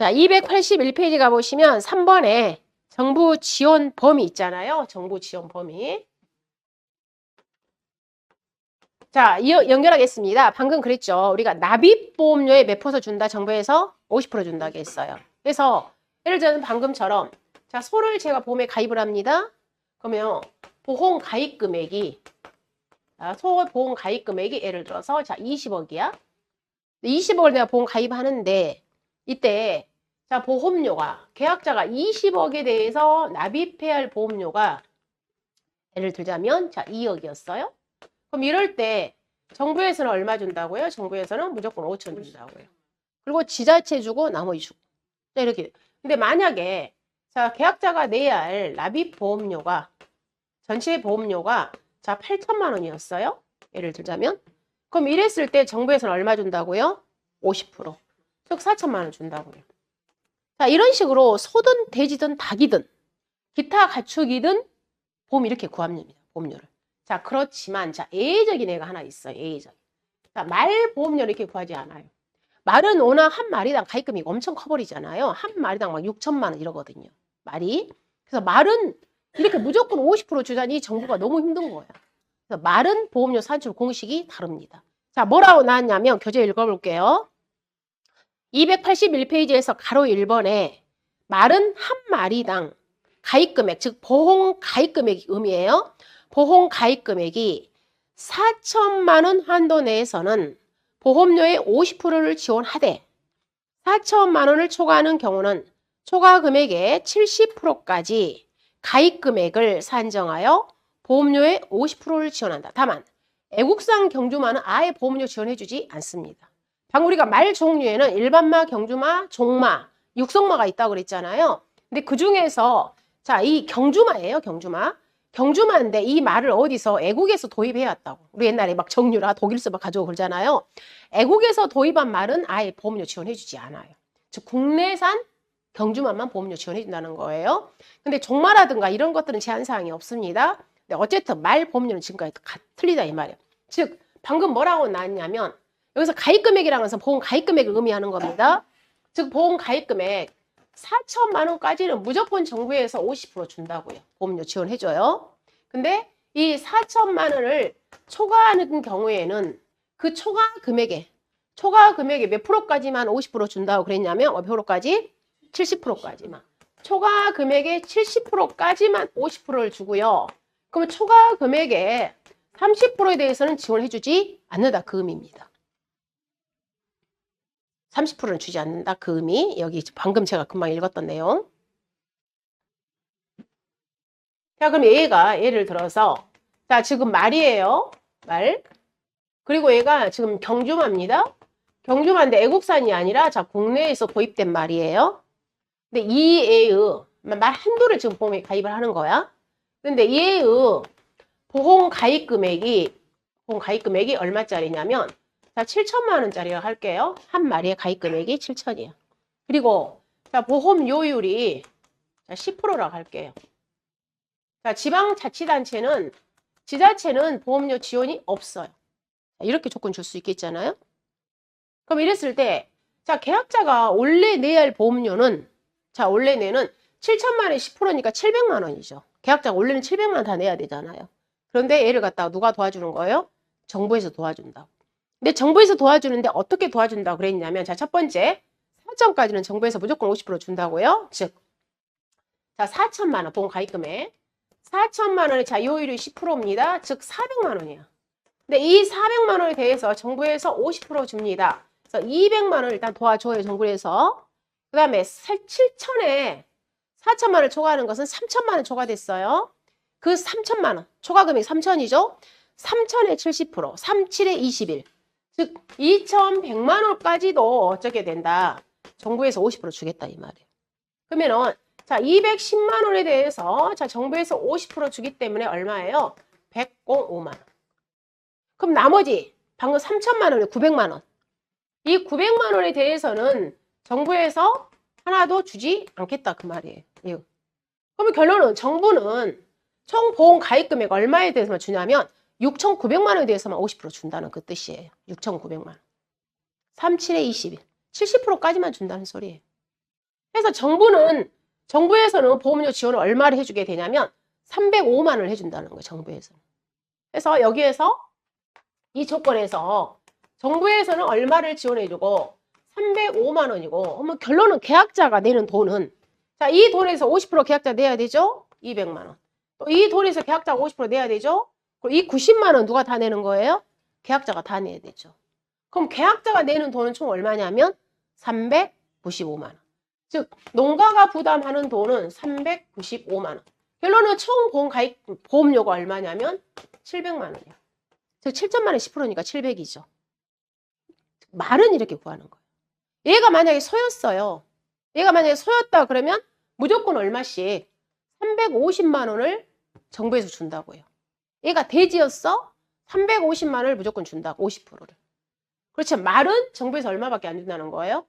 자, 281페이지 가보시면 3번에 정부 지원 범위 있잖아요. 정부 지원 범위. 자, 연결하겠습니다. 방금 그랬죠. 우리가 납입보험료에 몇 퍼센트 준다? 정부에서 50% 준다고 했어요. 그래서 예를 들면 방금처럼 자, 소를 제가 보험에 가입을 합니다. 그러면 보험 가입 금액이 소 보험 가입 금액이 예를 들어서 자 20억이야. 20억을 내가 보험 가입하는데 이때 자 보험료가 계약자가 20억에 대해서 납입해야 할 보험료가 예를 들자면 자 2억이었어요. 그럼 이럴 때 정부에서는 얼마 준다고요? 정부에서는 무조건 5천 준다고요. 그리고 지자체 주고 나머지 주고. 자 이렇게. 근데 만약에 자 계약자가 내야 할 납입 보험료가 전체 보험료가 자 8천만 원이었어요. 예를 들자면 그럼 이랬을 때 정부에서는 얼마 준다고요? 50%. 즉 4천만 원 준다고요. 자 이런 식으로 소든 돼지든 닭이든 기타 가축이든 보험 이렇게 구합니다. 보험료를. 자 그렇지만 자 예외적인 애가 하나 있어요. 예외적. 자 말 보험료 이렇게 구하지 않아요. 말은 워낙 한 마리당 가입금이 엄청 커버리잖아요. 한 마리당 막 6천만 원 이러거든요. 말이. 그래서 말은 이렇게 무조건 50% 주자니 정부가 너무 힘든 거야. 그래서 말은 보험료 산출 공식이 다릅니다. 자 뭐라고 나왔냐면 교재 읽어볼게요. 281페이지에서 가로 1번에 말은 한 마리당 가입금액, 즉 보험 가입금액이 의미해요. 보험 가입금액이 4천만 원 한도 내에서는 보험료의 50%를 지원하되 4천만 원을 초과하는 경우는 초과 금액의 70%까지 가입금액을 산정하여 보험료의 50%를 지원한다. 다만 애국산 경주마는 아예 보험료 지원해주지 않습니다. 방금 우리가 말 종류에는 일반마, 경주마, 종마, 육성마가 있다고 그랬잖아요. 근데 그 중에서 자, 이 경주마예요, 경주마. 경주마인데 이 말을 어디서 애국에서 도입해왔다고. 우리 옛날에 막 정유라 독일서 막 가져오고 그러잖아요. 애국에서 도입한 말은 아예 보험료 지원해주지 않아요. 즉 국내산 경주마만 보험료 지원해준다는 거예요. 근데 종마라든가 이런 것들은 제한사항이 없습니다. 근데 어쨌든 말 보험료는 지금까지 틀리다 이 말이에요. 즉 방금 뭐라고 나왔냐면 여기서 가입금액이라는 것은 보험 가입금액을 의미하는 겁니다. 즉 보험 가입금액 4천만 원까지는 무조건 정부에서 50% 준다고요. 보험료 지원해줘요. 근데 이 4천만 원을 초과하는 경우에는 그 초과 금액에 몇 프로까지만 50% 준다고 그랬냐면 몇 프로까지? 70%까지만. 초과 금액의 70%까지만 50%를 주고요. 그러면 초과 금액의 30%에 대해서는 지원해주지 않는다. 그 의미입니다. 30%는 주지 않는다. 그 의미. 여기 방금 제가 금방 읽었던 내용. 자, 그럼 얘가 예를 들어서 자, 지금 말이에요. 말. 그리고 얘가 지금 경주마입니다. 경주마인데 애국산이 아니라 자, 국내에서 도입된 말이에요. 근데 이 애의 말 한도를 지금 보험에 가입을 하는 거야. 근데 이 애의 보험 가입 금액이 얼마짜리냐면 자, 7천만 원짜리로 할게요. 한 마리의 가입 금액이 7천이에요. 그리고 자, 보험료율이 10%라고 할게요. 자, 지방자치단체는 지자체는 보험료 지원이 없어요. 이렇게 조건 줄 수 있겠잖아요. 그럼 이랬을 때 자, 계약자가 원래 내야 할 보험료는 자, 원래 내는 7천만 원에 10%니까 700만 원이죠. 계약자가 원래는 700만 원 다 내야 되잖아요. 그런데 얘를 갖다가 누가 도와주는 거예요? 정부에서 도와준다고. 근데 정부에서 도와주는데 어떻게 도와준다고 그랬냐면 자, 첫 번째 4천까지는 정부에서 무조건 50% 준다고요. 즉, 자 4천만 원 보험 가입금액 4천만 원의 자유율이 10%입니다. 즉 400만 원이야. 근데 이 400만 원에 대해서 정부에서 50% 줍니다. 그래서 200만 원을 일단 도와줘요. 정부에서. 그 다음에 7천에 4천만 원을 초과하는 것은 3천만 원 초과됐어요. 그 3천만 원. 초과 금액이 3천이죠. 3천에 70%, 37에 21. 즉 2,100만 원까지도 어쩌게 된다. 정부에서 50% 주겠다 이 말이에요. 그러면은 자 210만 원에 대해서 자 정부에서 50% 주기 때문에 얼마예요? 105만 원. 그럼 나머지 방금 3천만 원에 900만 원. 이 900만 원에 대해서는 정부에서 하나도 주지 않겠다 그 말이에요. 그러면 결론은 정부는 총 보험 가입 금액 얼마에 대해서만 주냐면 6,900만 원에 대해서만 50% 준다는 그 뜻이에요. 6,900만 원. 37에 21. 70%까지만 준다는 소리예요. 그래서 정부에서는 보험료 지원을 얼마를 해주게 되냐면 305만 원을 해준다는 거예요. 정부에서는. 그래서 여기에서 이 조건에서 정부에서는 얼마를 지원해주고 305만 원이고 그러면 결론은 계약자가 내는 돈은 자, 이 돈에서 50% 계약자 내야 되죠? 200만 원. 또 이 돈에서 계약자가 50% 내야 되죠? 그리고 이 90만 원 누가 다 내는 거예요? 계약자가 다 내야 되죠. 그럼 계약자가 내는 돈은 총 얼마냐면 395만 원. 즉 농가가 부담하는 돈은 395만 원. 결론은 총 보험료가 얼마냐면 700만 원이야. 즉 7천만 원 10%니까 700이죠. 말은 이렇게 구하는 거예요. 얘가 만약에 소였어요. 얘가 만약에 소였다 그러면 무조건 얼마씩 350만 원을 정부에서 준다고요. 얘가 돼지였어? 350만 원을 무조건 준다고 50%를. 그렇지 말은 정부에서 얼마밖에 안 준다는 거예요?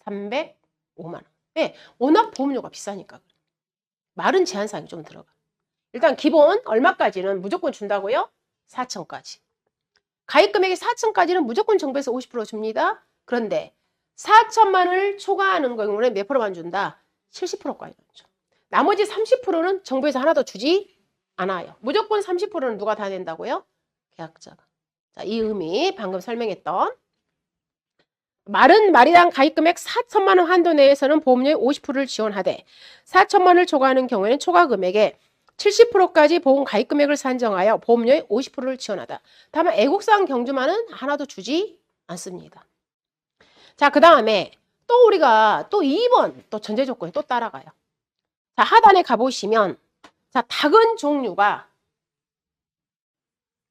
305만 원. 네, 워낙 보험료가 비싸니까. 말은 제한사항이 좀 들어가. 일단 기본 얼마까지는 무조건 준다고요? 4천까지. 가입금액이 4천까지는 무조건 정부에서 50% 줍니다. 그런데 4천만 원을 초과하는 경우는 몇 프로만 준다? 70%까지 줘. 나머지 30%는 정부에서 하나도 주지 않아요. 무조건 30%는 누가 다 낸다고요? 계약자가. 자, 이 의미 방금 설명했던 말이당 가입금액 4천만 원 한도 내에서는 보험료의 50%를 지원하되 4천만 원을 초과하는 경우에는 초과 금액의 70%까지 보험 가입금액을 산정하여 보험료의 50%를 지원하다. 다만 애국사항 경주만은 하나도 주지 않습니다. 자, 그 다음에 또 우리가 또 2번 또 전제 조건이 또 따라가요. 자, 하단에 가보시면 자, 닭은 종류가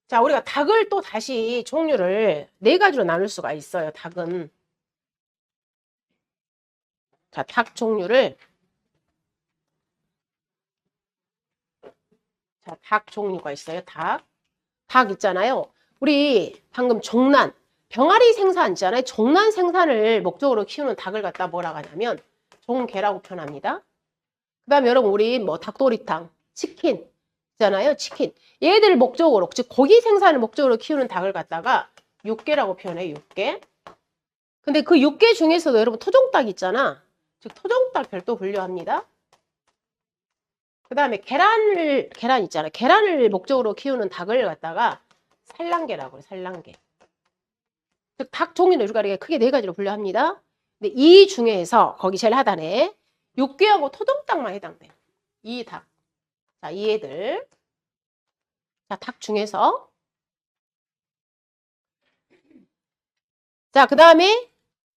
자, 우리가 닭을 또 다시 종류를 4가지로 나눌 수가 있어요. 닭은 자, 닭 종류를 자, 닭 종류가 있어요. 닭 있잖아요. 우리 방금 종란 병아리 생산 있잖아요. 종란 생산을 목적으로 키우는 닭을 갖다 뭐라고 하냐면 종개라고 표현합니다. 그 다음에 여러분 우리 뭐 닭도리탕, 치킨 있잖아요. 치킨. 얘들 목적으로 즉 고기 생산을 목적으로 키우는 닭을 갖다가 육개라고 표현해요. 육개. 근데 그 육개 중에서도 여러분 토종닭 있잖아. 즉 토종닭 별도 분류합니다. 그 다음에 계란 있잖아요. 계란을 목적으로 키우는 닭을 갖다가 산란계라고 해요. 산란계. 즉 닭 종류는 우리가 크게 4가지로 분류합니다. 근데 이 중에서 거기 제일 하단에 육개하고 토종닭만 해당돼요. 이 닭. 자, 이 애들. 자, 닭 중에서. 자, 그 다음에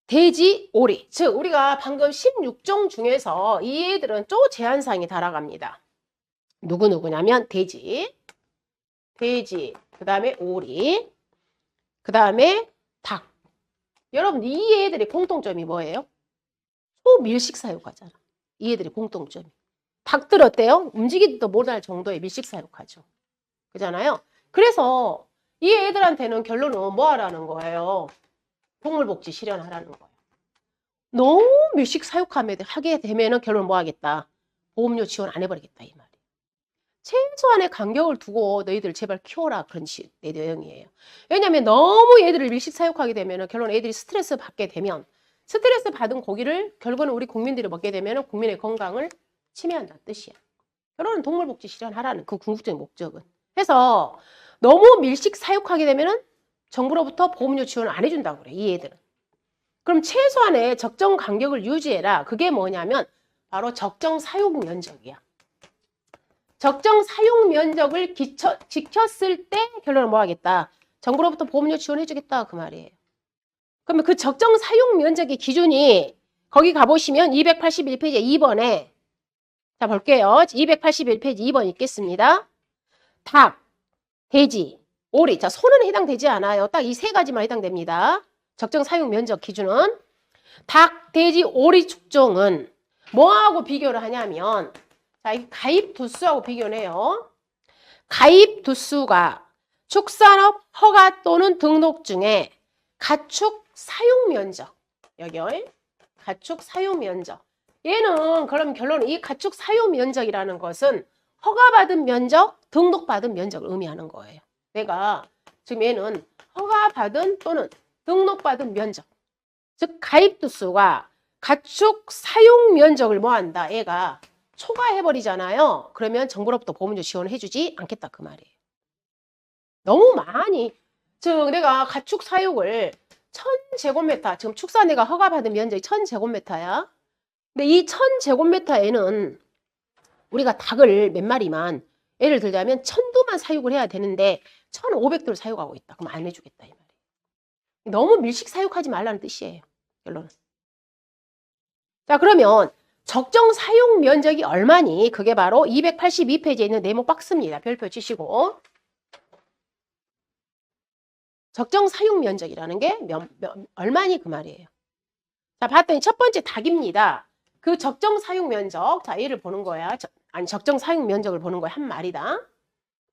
돼지, 오리. 즉, 우리가 방금 16종 중에서 이 애들은 또 제한사항이 달아갑니다. 누구냐면 돼지, 그 다음에 오리, 그 다음에 닭. 여러분, 이 애들의 공통점이 뭐예요? 소밀식 사육하잖아. 이 애들의 공통점이. 닭들 어때요? 움직이지도 못할 정도의 밀식 사육하죠. 그잖아요. 그래서 이 애들한테는 결론은 뭐 하라는 거예요? 동물복지 실현하라는 거예요. 너무 밀식 사육하게 되면은 결론 뭐 하겠다? 보험료 지원 안 해버리겠다 이 말이에요. 최소한의 간격을 두고 너희들 제발 키워라 그런 내 내용이에요. 왜냐하면 너무 얘들을 밀식 사육하게 되면은 결론 애들이 스트레스 받게 되면 스트레스 받은 고기를 결국은 우리 국민들이 먹게 되면은 국민의 건강을 침해한다는 뜻이야. 결론은 동물복지 실현하라는 그 궁극적인 목적은. 그래서 너무 밀식 사육하게 되면은 정부로부터 보험료 지원을 안 해준다고 그래 이 애들은. 그럼 최소한의 적정 간격을 유지해라. 그게 뭐냐면 바로 적정 사육 면적이야. 적정 사육 면적을 지켰을 때 결론은 뭐 하겠다? 정부로부터 보험료 지원해 주겠다 그 말이에요. 그러면 그 적정 사육 면적의 기준이 거기 가보시면 281페이지 2번에 자 볼게요. 281페이지 2번 있겠습니다. 닭, 돼지, 오리. 자 소는 해당되지 않아요. 딱 이 3가지만 해당됩니다. 적정 사육 면적 기준은 닭, 돼지, 오리 축종은 뭐하고 비교를 하냐면 자, 이 가입 두수하고 비교를 해요. 가입 두수가 축산업 허가 또는 등록 중에 가축 사육 면적. 여기 가축 사육 면적. 얘는 그럼 결론은 이 가축 사육 면적이라는 것은 허가받은 면적, 등록받은 면적을 의미하는 거예요. 내가 지금 얘는 허가받은 또는 등록받은 면적. 즉 가입 두수가 가축 사용 면적을 뭐 한다? 얘가 초과해버리잖아요. 그러면 정부로부터 보험료 지원해주지 않겠다 그 말이에요. 너무 많이 즉 내가 가축 사육을 1000제곱미터 지금 축사내가 허가받은 면적이 1000제곱미터야. 근데 이 1000제곱미터에는 우리가 닭을 몇 마리만 예를 들자면 1000두만 사육을 해야 되는데 1500두를 사육하고 있다. 그럼 안 해주겠다 이 말이에요. 너무 밀식 사육하지 말라는 뜻이에요. 결론은. 자 그러면 적정 사용 면적이 얼마니? 그게 바로 282페이지에 있는 네모 박스입니다. 별표 치시고. 적정 사용 면적이라는 게 얼마니 그 말이에요. 자 봤더니 첫 번째 닭입니다. 그 적정 사용 면적, 자 얘를 보는 거야. 적정 사용 면적을 보는 거야. 한 마리당.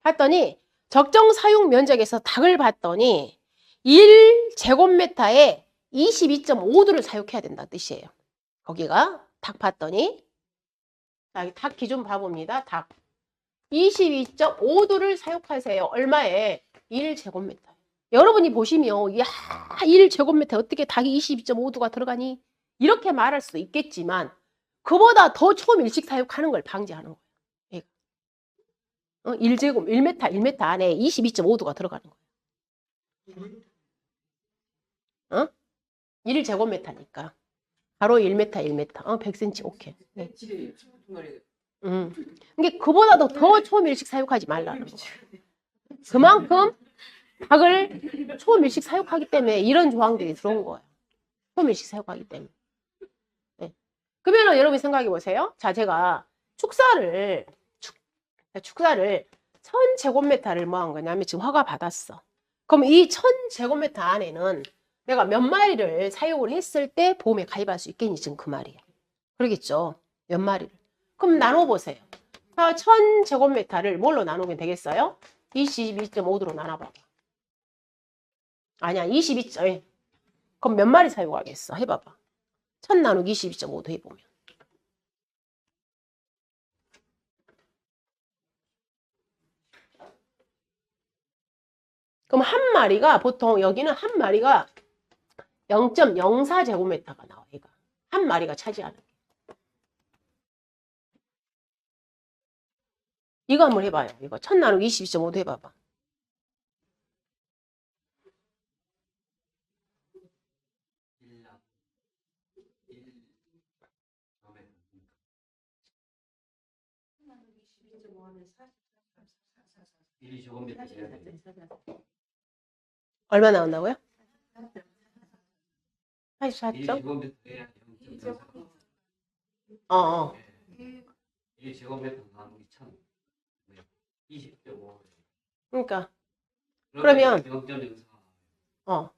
봤더니 적정 사용 면적에서 닭을 봤더니 1제곱미터에 22.5두를 사육해야 된다 뜻이에요. 거기가 닭 봤더니 자, 닭 기준 봐봅니다. 닭 22.5두를 사육하세요. 얼마에? 1제곱미터. 여러분이 보시면 야 1제곱미터 어떻게 닭이 22.5두가 들어가니? 이렇게 말할 수도 있겠지만 그보다 더 초밀식 사육하는 걸 방지하는 거예요. 1제곱, 1m 안에 22.5두가 들어가는 거예요. 1제곱미터니까. 바로 1m, 100cm, 오케이. 네. 이게 그보다도 더 초밀식 사육하지 말라는 거. 그만큼 닭을 초밀식 사육하기 때문에 이런 조항들이 들어온 거예요. 초밀식 사육하기 때문에. 네. 그러면 여러분이 생각해 보세요. 자, 제가 축사를 1000제곱미터를 뭐 한 거냐면 지금 허가 받았어. 그럼 이 1000제곱미터 안에는 내가 몇 마리를 사육을 했을 때 보험에 가입할 수 있겠니? 지금 그 말이야. 그러겠죠. 몇 마리를. 그럼 나눠보세요. 1000제곱미터를 뭘로 나누면 되겠어요? 22.5도로 나눠봐봐. 아니야, 22. 그럼 몇 마리 사육하겠어? 해봐봐. 1000 나누기 22.5도 해보면. 그럼 한 마리가 보통 여기는 한 마리가 0.04제곱미터가 나와. 얘가. 한 마리가 차지하는 게. 이거 한번 해봐요. 이거 1000 나누기 22.5도 해봐봐. 얼마 나온다고요? 44점? 이게 제곱미터 나누기 1000. 20.5. 그러니까 그러면 0.04.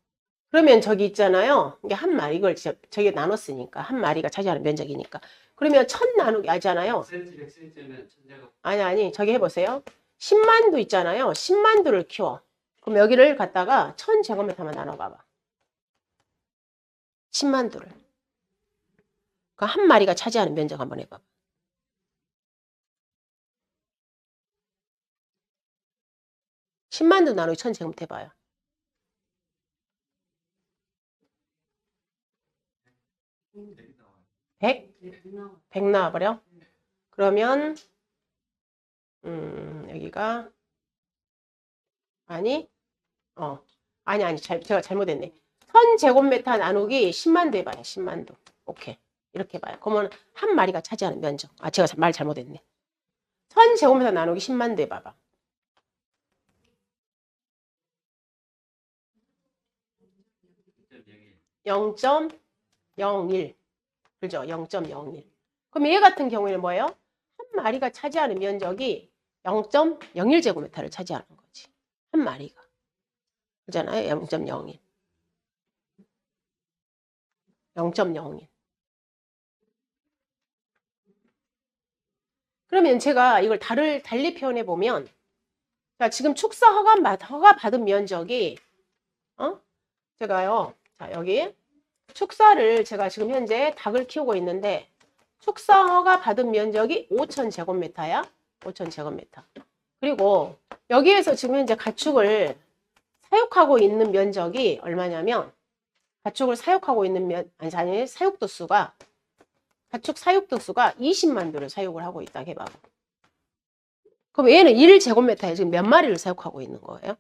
그러면 저기 있잖아요. 이게 한 마리 이걸 저기 나눴으니까 한 마리가 차지하는 면적이니까. 그러면 1000 나누기 하잖아요. 100cm면 1000제곱. 아니 저기 해보세요. 10만두 있잖아요. 10만두를 키워. 그럼 여기를 갖다가 1000제곱미터만 나눠봐봐. 10만두를. 그 한 마리가 차지하는 면적 한번 해봐봐. (10만두) 나누기 1000제곱미터 해봐요. 100? 100 나와버려? 그러면 여기가 아니 제가 잘못했네. 1000제곱미터 나누기 10만두 해봐요. 10만두. 오케이. 이렇게 해봐요. 그러면 한 마리가 차지하는 면적. 제가 말 잘못했네. 1000제곱미터 나누기 10만두 해봐봐. 0.01. 그죠? 0.01. 그럼 얘 같은 경우에는 뭐예요? 한 마리가 차지하는 면적이 0.01제곱미터를 차지하는 거지. 한 마리가. 그잖아요. 0.01. 0.01. 그러면 제가 이걸 달리 표현해 보면, 자, 지금 축사 허가 받은 면적이, 제가요, 자, 여기 축사를 제가 지금 현재 닭을 키우고 있는데, 축사 허가 받은 면적이 5000제곱미터야. 5000제곱미터. 그리고 여기에서 지금 현재 가축을 사육하고 있는 면적이 얼마냐면, 가축을 사육하고 있는 아니 사육도수가 가축 사육도수가 20만 도를 사육을 하고 있다 해봐봐. 그럼 얘는 1제곱미터에 지금 몇 마리를 사육하고 있는 거예요?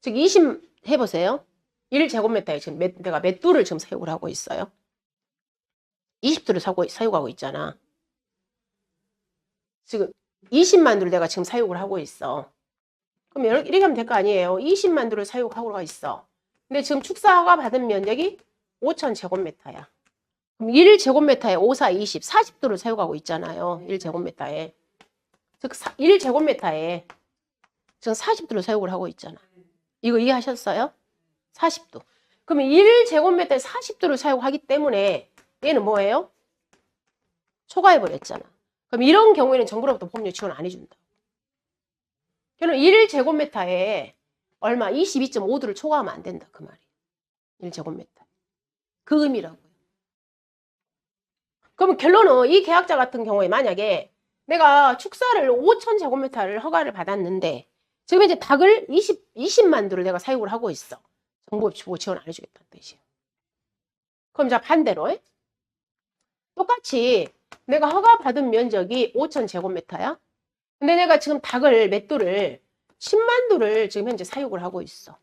즉 20 해보세요. 1제곱미터에 지금 내가 몇 도를 지금 사육을 하고 있어요? 20도를 사육하고 있잖아. 지금 20만 도를 내가 지금 사육을 하고 있어. 그럼 이렇게 하면 될 거 아니에요. 20만 도를 사육하고 있어. 근데 지금 축사허가 받은 면적이 5,000제곱미터야. 그럼 1제곱미터에 5, 4, 20, 40도를 사육하고 있잖아요. 1제곱미터에. 즉 1제곱미터에 지금 40도를 사육을 하고 있잖아. 이거 이해하셨어요? 40도. 그러면 1제곱미터에 40도를 사용하기 때문에 얘는 뭐예요? 초과해버렸잖아. 그럼 이런 경우에는 정부로부터 보험료 지원 안 해준다. 그럼 1제곱미터에 얼마? 22.5도를 초과하면 안 된다. 그 말이에요. 1제곱미터. 그 의미라고요. 그러면 결론은 이 계약자 같은 경우에 만약에 내가 축사를 5,000제곱미터를 허가를 받았는데 지금 이제 닭을 20만 도를 내가 사육을 하고 있어. 정부 지원 안 해주겠다는 뜻이에요. 그럼 자 반대로 똑같이 내가 허가받은 면적이 5,000제곱미터야. 근데 내가 지금 닭을 몇 도를 10만 도를 지금 현재 사육을 하고 있어.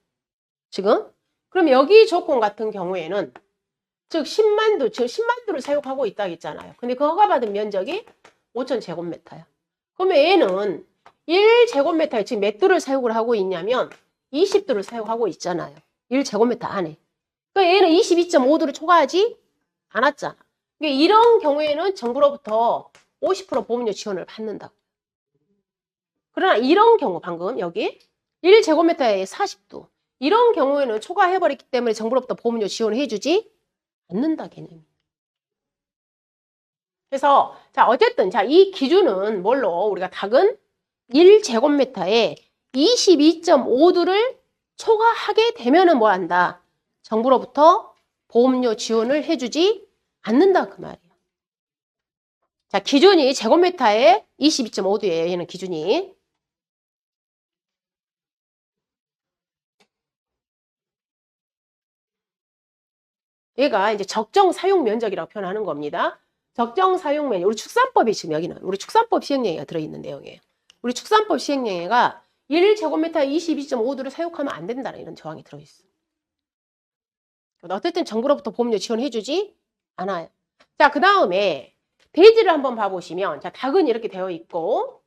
지금? 그럼 여기 조건 같은 경우에는 즉 10만 도, 즉 10만 도를 사육하고 있다고 했잖아요. 근데 그 허가받은 면적이 5,000제곱미터야. 그러면 얘는 1제곱미터에 지금 몇 도를 사육을 하고 있냐면 20도를 사육하고 있잖아요. 1제곱미터 안에. 그러니까 얘는 22.5도를 초과하지 않았잖아. 그러니까 이런 경우에는 정부로부터 50% 보험료 지원을 받는다고. 그러나 이런 경우 방금 여기 1제곱미터에 40도 이런 경우에는 초과해버렸기 때문에 정부로부터 보험료 지원을 해주지 않는다 개념이. 그래서 자 어쨌든 자 이 기준은 뭘로 우리가 닭은 1제곱미터에 22.5도를 초과하게 되면은 뭐 한다? 정부로부터 보험료 지원을 해주지 않는다 그 말이에요. 자 기준이 제곱미터에 22.5도예요. 얘는 기준이. 얘가 이제 적정 사용 면적이라고 표현하는 겁니다. 적정 사용 면적. 우리 축산법이 지금 여기는 우리 축산법 시행령회가 들어있는 내용이에요. 우리 축산법 시행령회가 1제곱미터에 22.5도를 사육하면 안 된다는 이런 조항이 들어있어. 어쨌든 정부로부터 보험료 지원해주지 않아요. 자, 그 다음에 돼지를 한번 봐보시면 자 닭은 이렇게 되어 있고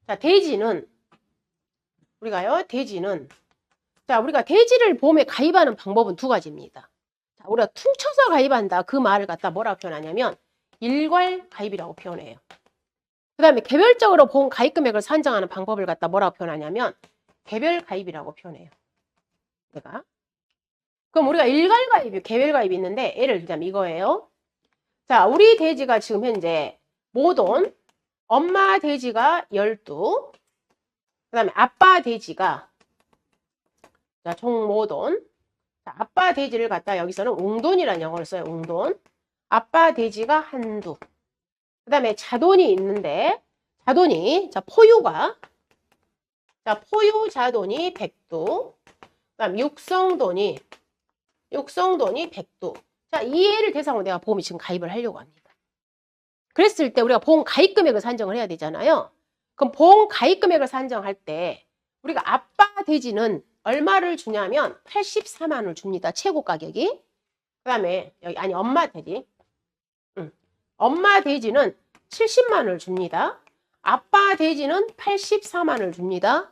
자 돼지는 돼지는 자 우리가 돼지를 보험에 가입하는 방법은 두 가지입니다. 자, 우리가 퉁쳐서 가입한다 그 말을 갖다 뭐라고 표현하냐면 일괄 가입이라고 표현해요. 그 다음에 개별적으로 보험 가입 금액을 산정하는 방법을 갖다 뭐라고 표현하냐면 개별 가입이라고 표현해요. 내가 그럼 우리가 일괄 가입이 개별 가입이 있는데 예를 들자면 이거예요. 자 우리 돼지가 지금 현재 모돈 엄마 돼지가 12 그 다음에 아빠 돼지가 자 총 모돈 자, 아빠 돼지를 갖다 여기서는 웅돈이라는 영어를 써요. 웅돈 아빠 돼지가 한두 그 다음에 자돈이 있는데 자돈이 자 포유가 자 포유 자돈이 100두 그 다음 육성돈이 100두 자 이 애를 대상으로 내가 보험이 지금 가입을 하려고 합니다. 그랬을 때 우리가 보험 가입 금액을 산정을 해야 되잖아요. 그럼 보험 가입 금액을 산정할 때 우리가 아빠 돼지는 얼마를 주냐면 84만 원을 줍니다. 최고 가격이. 그 다음에 여기 아니 엄마 돼지 엄마 돼지는 70만 원을 줍니다. 아빠 돼지는 84만 원을 줍니다.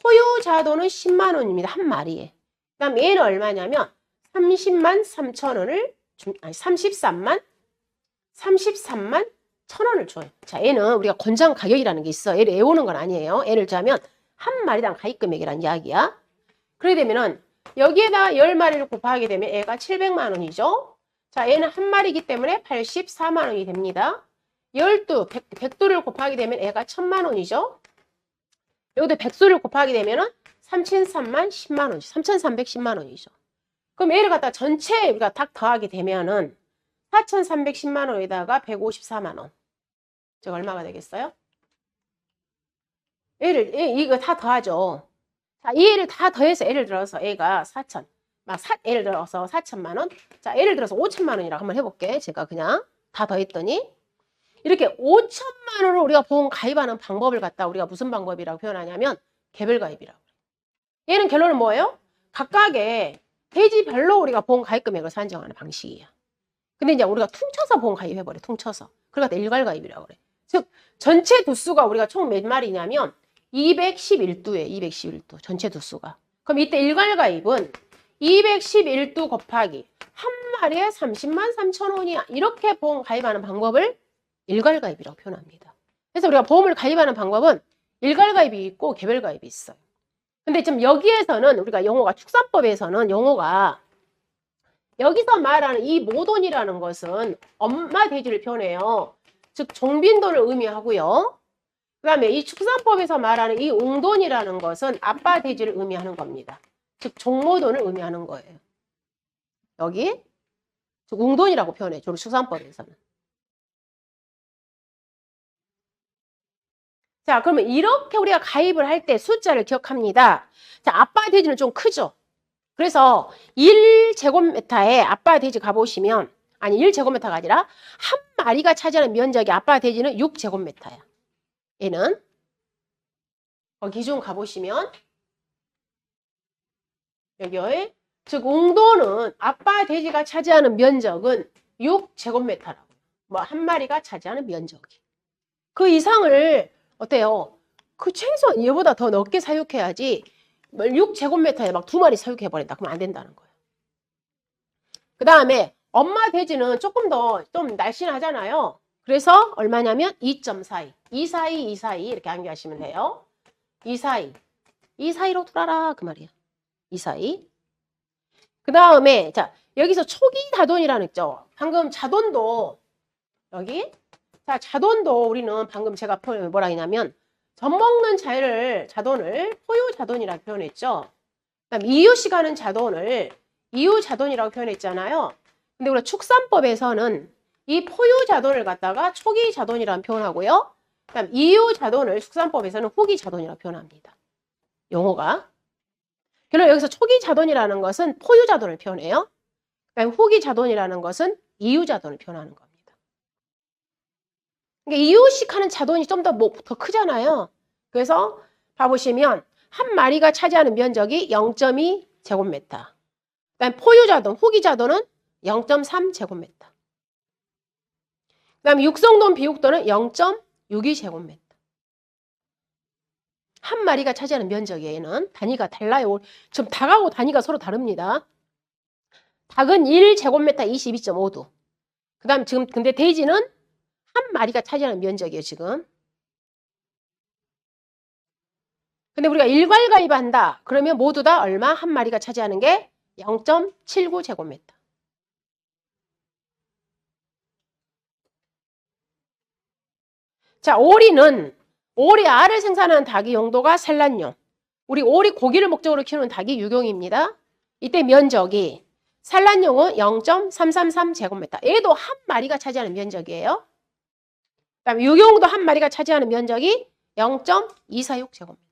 포유자도는 10만 원입니다. 한 마리에. 그 다음 얘는 얼마냐면 30만 3천 원을 33만 1천 원을 줘요. 자, 얘는 우리가 권장 가격이라는 게 있어. 얘를 애우는 건 아니에요. 예를 들자면 한 마리당 가입 금액이란 이야기야. 그러게 되면은 여기에다 10마리를 곱하게 되면 얘가 700만 원이죠. 자, 얘는 한 마리이기 때문에 84만 원이 됩니다. 12, 100도를 곱하게 되면 얘가 1000만 원이죠. 여기도 100수를 곱하게 되면은 3003만 10만 원이죠. 3310만 원이죠. 그럼 얘를 갖다 전체 우리가 딱 더하게 되면은 4310만 원에다가 154만 원. 즉 얼마가 되겠어요? 이거 다 더하죠. 자, 이 애를 다 더해서 예를 들어서 애가 4천. 예를 들어서 4천만 원. 자, 예를 들어서 5천만 원이라고 한번 해볼게. 제가 그냥 다 더했더니 이렇게 5천만 원을 우리가 보험 가입하는 방법을 갖다 우리가 무슨 방법이라고 표현하냐면 개별 가입이라고. 얘는 결론은 뭐예요? 각각의 대지별로 우리가 보험 가입 금액을 산정하는 방식이야. 근데 이제 우리가 퉁쳐서 보험 가입해버려. 퉁쳐서. 그러니까 일괄 가입이라고 그래. 즉 전체 두수가 우리가 총 몇 마리냐면 211두에 211두 전체 두수가. 그럼 이때 일괄 가입은 211두 곱하기 한 마리에 30만 3천 원이야. 이렇게 보험 가입하는 방법을 일괄 가입이라고 표현합니다. 그래서 우리가 보험을 가입하는 방법은 일괄 가입이 있고 개별 가입이 있어요. 근데 지금 여기에서는 우리가 용어가 축산법에서는 용어가 여기서 말하는 이 모돈이라는 것은 엄마 대지를 표현해요. 즉 종빈돈을 의미하고요. 그 다음에 이 축산법에서 말하는 이 웅돈이라는 것은 아빠 대지를 의미하는 겁니다. 즉 종모돈을 의미하는 거예요. 여기 즉 웅돈이라고 표현해요. 축산법에서는. 자, 그러면 이렇게 우리가 가입을 할 때 숫자를 기억합니다. 자, 아빠 대지는 좀 크죠? 그래서 1제곱미터에 아빠 대지 가보시면, 아니 1제곱미터가 아니라 한 마리가 차지하는 면적이 아빠 대지는 6제곱미터야. 얘는 기준 가보시면 여기 즉 웅도는 아빠 돼지가 차지하는 면적은 6제곱미터라고. 뭐 한 마리가 차지하는 면적이. 그 이상을 어때요? 그 최소한 얘보다 더 넓게 사육해야지 6제곱미터에 막 2마리 사육해버린다. 그러면 안 된다는 거예요. 그 다음에 엄마 돼지는 조금 더 좀 날씬하잖아요. 그래서 얼마냐면 2.42. 242, 242 이렇게 암기하시면 돼요. 242. 242로 둘아라 그 말이야. 242. 그 다음에 자 여기서 초기 자돈이라는 있죠. 방금 자돈도 여기 자 자돈도 우리는 방금 제가 뭐라 했냐면 젖먹는 자돈을 포유 자돈이라고 표현했죠. 그다음 이유시가는 자돈을 이유 자돈이라고 표현했잖아요. 근데 우리가 축산법에서는 이 포유 자돈을 갖다가 초기 자돈이라고 표현하고요. 그다음 이유 자돈을 축산법에서는 후기 자돈이라고 표현합니다. 용어가. 결론 여기서 초기 자돈이라는 것은 포유 자돈을 표현해요. 그다음 후기 자돈이라는 것은 이유 자돈을 표현하는 겁니다. 그러니까 이유식 하는 자돈이 좀 더 크잖아요. 그래서 봐보시면 한 마리가 차지하는 면적이 0.2 제곱미터. 그다음 포유 자돈, 후기 자돈은 0.3 제곱미터. 그다음 육성돈, 비육돈은 0.62 제곱미터. 한 마리가 차지하는 면적에는 단위가 달라요. 지금 닭하고 단위가 서로 다릅니다. 닭은 1제곱미터 22.5도. 그 다음 지금 근데 돼지는 한 마리가 차지하는 면적이에요. 지금. 근데 우리가 일괄 가입한다. 그러면 모두 다 얼마? 한 마리가 차지하는 게 0.79 제곱미터. 자, 오리 알을 생산하는 닭의 용도가 산란용. 우리 오리 고기를 목적으로 키우는 닭이 유용입니다. 이때 면적이 산란용은 0.333 제곱미터. 얘도 한 마리가 차지하는 면적이에요. 그다음에 유용도 한 마리가 차지하는 면적이 0.246 제곱미터.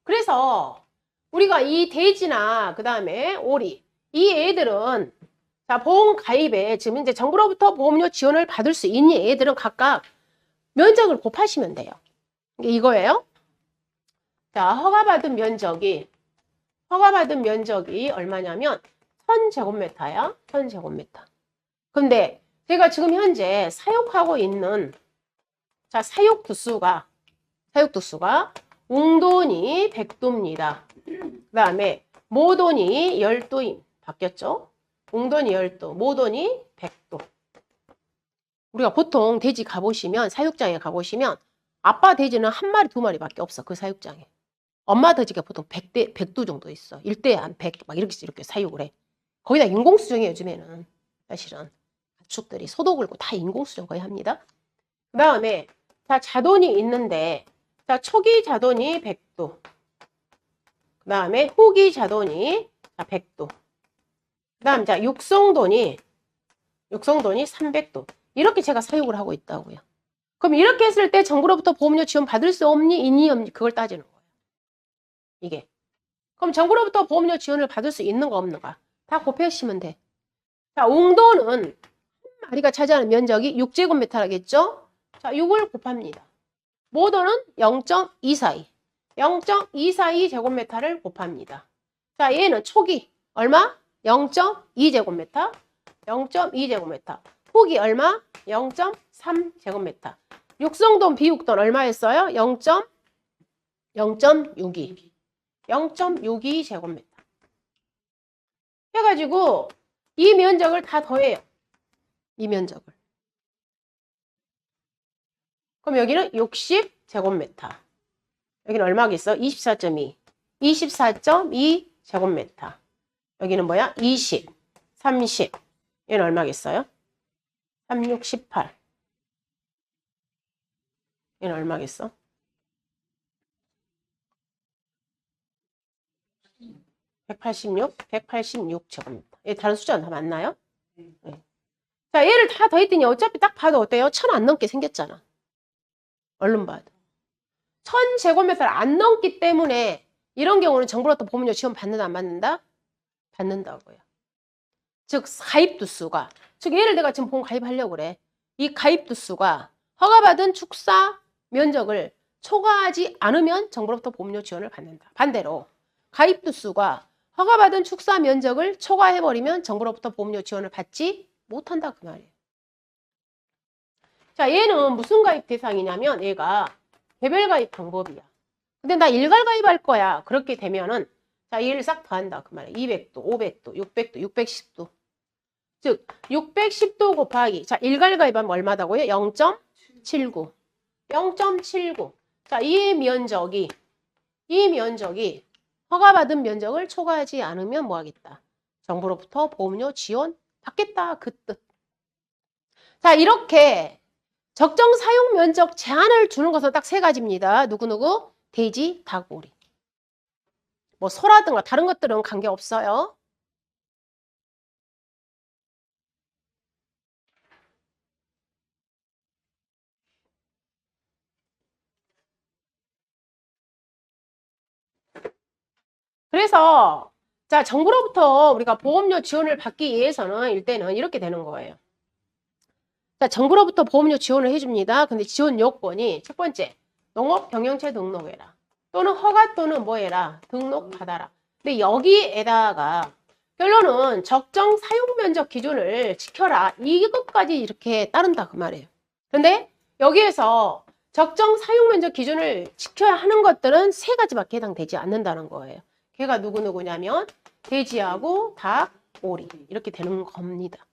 그래서 우리가 이 돼지나 그다음에 오리 이 애들은 자, 보험 가입에 지금 이제 정부로부터 보험료 지원을 받을 수 있는 애들은 각각 면적을 곱하시면 돼요. 이거예요. 자, 허가받은 면적이 얼마냐면 1000제곱미터야. 1000제곱미터. 근데 제가 지금 현재 사육하고 있는 자, 사육 두수가 웅돈이 100도입니다. 그다음에 모돈이 10도임. 바뀌었죠? 웅돈이 10도, 모돈이 100도. 우리가 보통 돼지 가보시면 사육장에 가보시면 아빠 돼지는 한 마리, 2마리밖에 없어. 그 사육장에. 엄마 돼지가 보통 100도 정도 있어. 1대에 한 100, 막 이렇게 사육을 해. 거기다 인공수정해 요즘에는. 사실은. 가축들이 소도 긁고 다 인공수정 거의 합니다. 그 다음에 자 자돈이 있는데 자 초기 자돈이 100도. 그 다음에 후기 자돈이 100도. 그 다음 자 육성돈이 300도. 이렇게 제가 사육을 하고 있다고요. 그럼 이렇게 했을 때 정부로부터 보험료 지원 받을 수 없니? 있니? 없니? 그걸 따지는 거예요. 이게. 그럼 정부로부터 보험료 지원을 받을 수 있는가 없는가? 다 곱해주시면 돼. 자, 웅도는 한 마리가 차지하는 면적이 6제곱미터라겠죠? 자, 6을 곱합니다. 모도는 0.242. 0.242 제곱미터를 곱합니다. 자, 얘는 촉이 얼마? 0.2제곱미터. 0.2제곱미터. 폭이 얼마? 0.3제곱미터. 육성돈, 비육돈 얼마였어요? 0.62. 0.62 제곱미터. 해가지고 이 면적을 다 더해요. 이 면적을. 그럼 여기는 60 제곱미터. 여기는 얼마겠어? 24.2. 24.2 제곱미터. 여기는 뭐야? 20, 30. 얘는 얼마겠어요? 36, 18. 얘는 얼마겠어? 186 제곱미터. 얘 다른 숫자는 다 맞나요? 네. 자, 얘를 다 더했더니 어차피 딱 봐도 어때요? 1000 안 넘게 생겼잖아. 얼른 봐도. 1000 제곱미터를 안 넘기 때문에 이런 경우는 정부로부터 보험료 지원 받는다 안 받는다? 받는다고요. 즉 가입두 수가, 즉 얘를 내가 지금 보험 가입하려고 그래. 이 가입두 수가 허가받은 축사 면적을 초과하지 않으면 정부로부터 보험료 지원을 받는다. 반대로 가입두 수가 허가받은 축사 면적을 초과해버리면 정부로부터 보험료 지원을 받지 못한다 그 말이에요. 자, 얘는 무슨 가입 대상이냐면 얘가 개별 가입 방법이야. 근데 나 일괄 가입할 거야. 그렇게 되면은 자, 얘를 싹 더한다 그 말이야. 200도, 500도, 600도, 610도. 즉 610도 곱하기 자, 일괄 가입하면 얼마다고요? 0.79. 0.79. 자, 이 면적이 허가받은 면적을 초과하지 않으면 뭐 하겠다? 정부로부터 보험료 지원 받겠다 그 뜻. 자, 이렇게 적정 사용 면적 제한을 주는 것은 딱 세 가지입니다. 누구누구? 돼지, 닭, 오리. 뭐 소라든가 다른 것들은 관계없어요. 그래서 자, 정부로부터 우리가 보험료 지원을 받기 위해서는 일단은 이렇게 되는 거예요. 자, 정부로부터 보험료 지원을 해줍니다. 근데 지원 요건이 첫 번째, 농업경영체 등록해라. 또는 허가 또는 뭐 해라? 등록받아라. 근데 여기에다가 결론은 적정 사용면적 기준을 지켜라. 이것까지 이렇게 따른다 그 말이에요. 근데 여기에서 적정 사용면적 기준을 지켜야 하는 것들은 세 가지밖에 해당되지 않는다는 거예요. 걔가 누구누구냐면 돼지하고 닭, 오리 이렇게 되는 겁니다.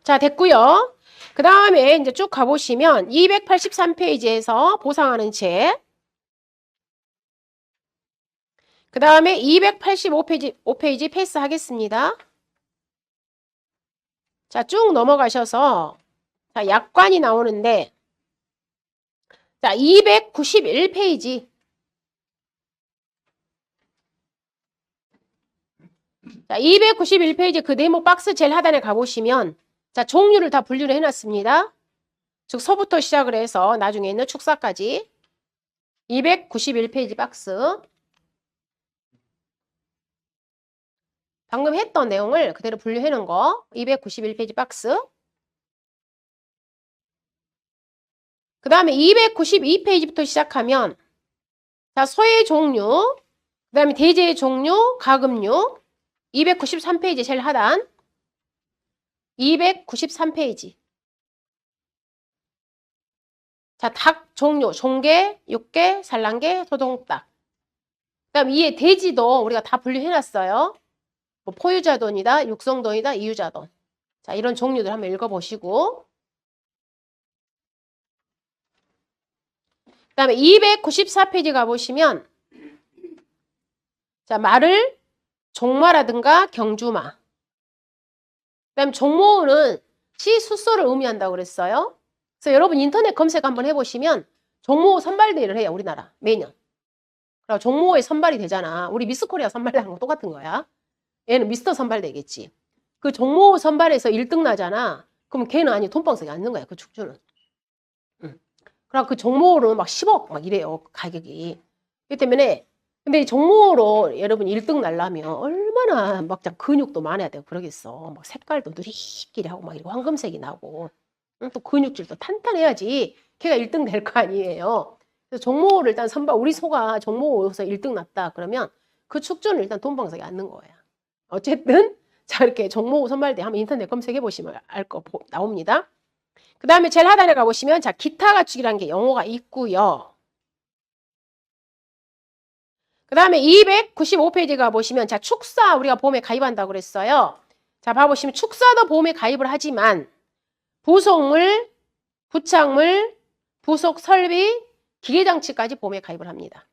자, 됐고요. 그 다음에 이제 쭉 가보시면 283페이지에서 보상하는 책. 그 다음에 285페이지 패스하겠습니다. 자, 쭉 넘어가셔서 자, 약관이 나오는데 자, 291페이지. 자, 291페이지 그 네모 박스 제일 하단에 가보시면 자, 종류를 다 분류를 해놨습니다. 즉 서부터 시작을 해서 나중에 있는 축사까지 291페이지 박스. 방금 했던 내용을 그대로 분류해 놓은 거 291페이지 박스. 그 다음에 292페이지부터 시작하면 자, 소의 종류, 그 다음에 대제의 종류, 가금류 293페이지 제일 하단 293페이지. 자, 닭 종류, 종개, 육개, 산란개, 소동닭. 그 다음 이에 돼지도 우리가 다 분류해놨어요. 뭐 포유자돈이다, 육성돈이다, 이유자돈. 자, 이런 종류들 한번 읽어보시고. 그 다음에 294페이지 가보시면 자, 말을 종마라든가 경주마. 그 다음에 종모는 시숫소를 의미한다고 그랬어요. 그래서 여러분 인터넷 검색 한번 해보시면 종모 선발대회를 해요. 우리나라 매년. 그럼 종모에 선발이 되잖아. 우리 미스코리아 선발하는 거 똑같은 거야. 얘는 미스터 선발되겠지. 그 종모 선발에서 1등 나잖아. 그럼 걔는 아니 돈방석에 앉는 거야. 그 축주는. 그럼 그 종목으로는 막 10억 막 이래요. 가격이. 그렇기 때문에 근데 이 종목으로 여러분 1등 날라면 얼마나 막 근육도 많아야 되고 그러겠어. 막 색깔도 누리끼리 하고 막 이러고 황금색이 나고 또 근육질도 탄탄해야지 걔가 1등 될 거 아니에요. 그래서 종목으로 일단 우리 소가 종목으로서 1등 났다 그러면 그 축전을 일단 돈방석에 앉는 거야. 어쨌든 자 이렇게 종목 선발대 한번 인터넷 검색해 보시면 알 거 나옵니다. 그 다음에 제일 하단에 가보시면 자 기타 가축이라는 게 영어가 있고요. 그 다음에 295페이지 가보시면 자 축사 우리가 보험에 가입한다고 그랬어요. 자 봐보시면 축사도 보험에 가입을 하지만 부속물, 부착물, 부속 설비, 기계장치까지 보험에 가입을 합니다.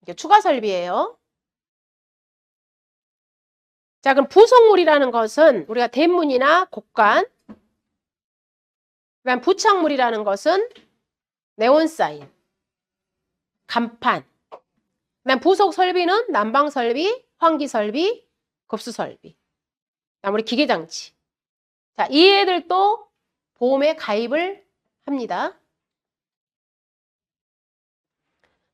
이게 추가 설비예요. 자 그럼 부속물이라는 것은 우리가 대문이나 곡간, 그다음 부착물이라는 것은 네온사인, 간판. 그다음 부속 설비는 난방 설비, 환기 설비, 급수 설비. 그다음 우리 기계장치. 자, 이 애들도 보험에 가입을 합니다.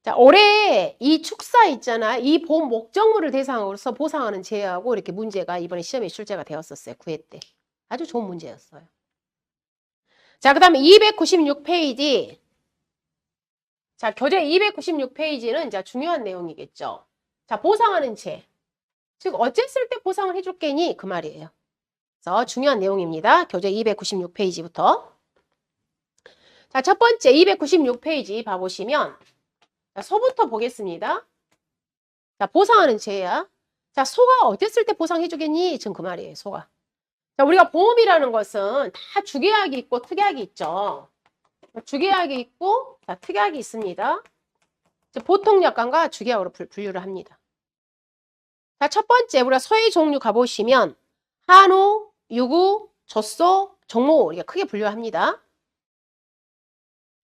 자, 올해 이 축사 있잖아. 이 보험 목적물을 대상으로서 보상하는 제하고 이렇게 문제가 이번에 시험에 출제가 되었었어요. 9회 때. 아주 좋은 문제였어요. 자, 그 다음에 296페이지. 자, 교재 296페이지는 이제 중요한 내용이겠죠. 자, 보상하는 제. 즉, 어쨌을 때 보상을 해줄 게니? 그 말이에요. 그래서 중요한 내용입니다. 교재 296페이지부터. 자, 첫 번째 296페이지 봐보시면 자, 소부터 보겠습니다. 자, 보상하는 제야. 자, 소가 어땠을 때 보상해주겠니? 지금 그 말이에요, 소가. 자, 우리가 보험이라는 것은 다 주계약이 있고 특약이 있죠. 주계약이 있고 자, 특약이 있습니다. 보통 약관과 주계약으로 분류를 합니다. 자, 첫 번째 우리가 소의 종류 가보시면 한우, 유구, 젖소, 종목 우리가 크게 분류합니다.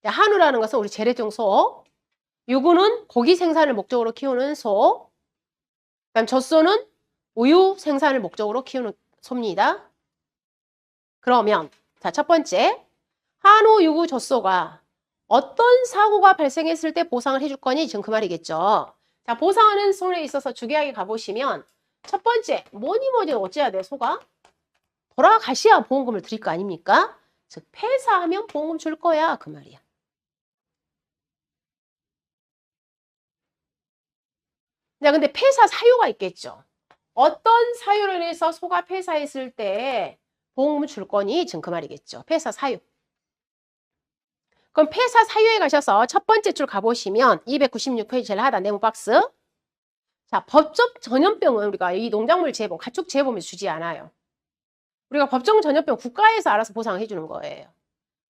자, 한우라는 것은 우리 재래종 소, 유구는 고기 생산을 목적으로 키우는 소, 그다음 젖소는 우유 생산을 목적으로 키우는 소입니다. 그러면 자, 첫 번째 한우, 유구, 젖소가 어떤 사고가 발생했을 때 보상을 해줄 거니? 지금 그 말이겠죠. 자, 보상하는 손에 있어서 주계약에 가보시면 첫 번째 뭐니 어째야 돼, 소가? 돌아가셔야 보험금을 드릴 거 아닙니까? 즉 폐사하면 보험금 줄 거야, 그 말이야. 자, 근데 폐사 사유가 있겠죠. 어떤 사유로 인해서 소가 폐사했을 때 보험금을 줄 거니? 지금 그 말이겠죠. 폐사 사유. 그럼 폐사 사유에 가셔서 첫 번째 줄 가보시면 296페이지 제일 하단 네모 박스. 자, 법적 전염병은 우리가 이 농작물 재보험, 가축 재보험에 주지 않아요. 우리가 법정 전염병 국가에서 알아서 보상해 주는 거예요.